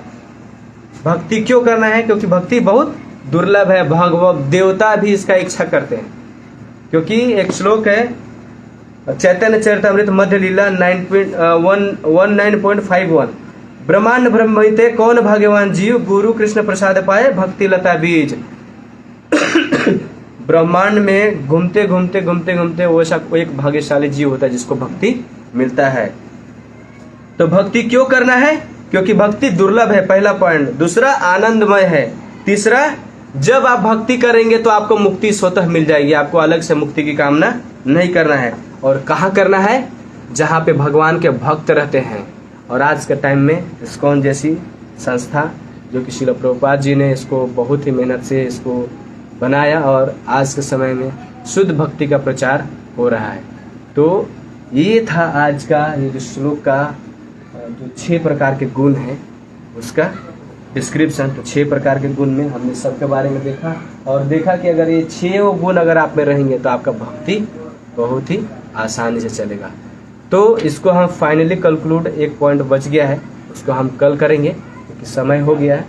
भक्ति क्यों करना है? क्योंकि भक्ति बहुत दुर्लभ है। भगवत देवता भी इसका इच्छा करते हैं। क्योंकि एक श्लोक है चैतन्य चरितामृत मध्य लीला 19.51, ब्रह्मांड ब्रह्मते कौन भाग्यवान जीव गुरु कृष्ण प्रसाद पाए भक्ति लता बीज। ब्रह्मांड में घूमते घूमते घूमते घूमते वो एक भाग्यशाली जीव होता है जिसको भक्ति मिलता है। तो भक्ति क्यों करना है? क्योंकि भक्ति दुर्लभ है, पहला पॉइंट। दूसरा, आनंदमय है। तीसरा, जब आप भक्ति करेंगे तो आपको मुक्ति स्वतः मिल जाएगी। आपको अलग से मुक्ति की कामना नहीं करना है। और कहाँ करना है? जहाँ पे भगवान के भक्त रहते हैं। और आज के टाइम में इस्कॉन जैसी संस्था, जो कि श्रील प्रभुपाद जी ने इसको बहुत ही मेहनत से इसको बनाया, और आज के समय में शुद्ध भक्ति का प्रचार हो रहा है। तो ये था आज का ये जो श्लोक का जो 6 प्रकार के गुण हैं उसका डिस्क्रिप्शन। तो 6 प्रकार के गुण में हमने सबके बारे में देखा, और देखा कि अगर ये 6 गुण अगर आप में रहेंगे तो आपका भक्ति बहुत ही आसानी से चलेगा। तो इसको हम फाइनली कंक्लूड, एक पॉइंट बच गया है, उसको हम कल करेंगे क्योंकि समय हो गया है।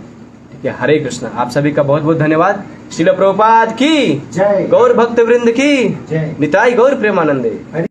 ठीक है। हरे कृष्णा। आप सभी का बहुत बहुत धन्यवाद। श्रील प्रभुपाद की जय, गौर भक्त वृंद की जय, निताई गौर प्रेमानंदे।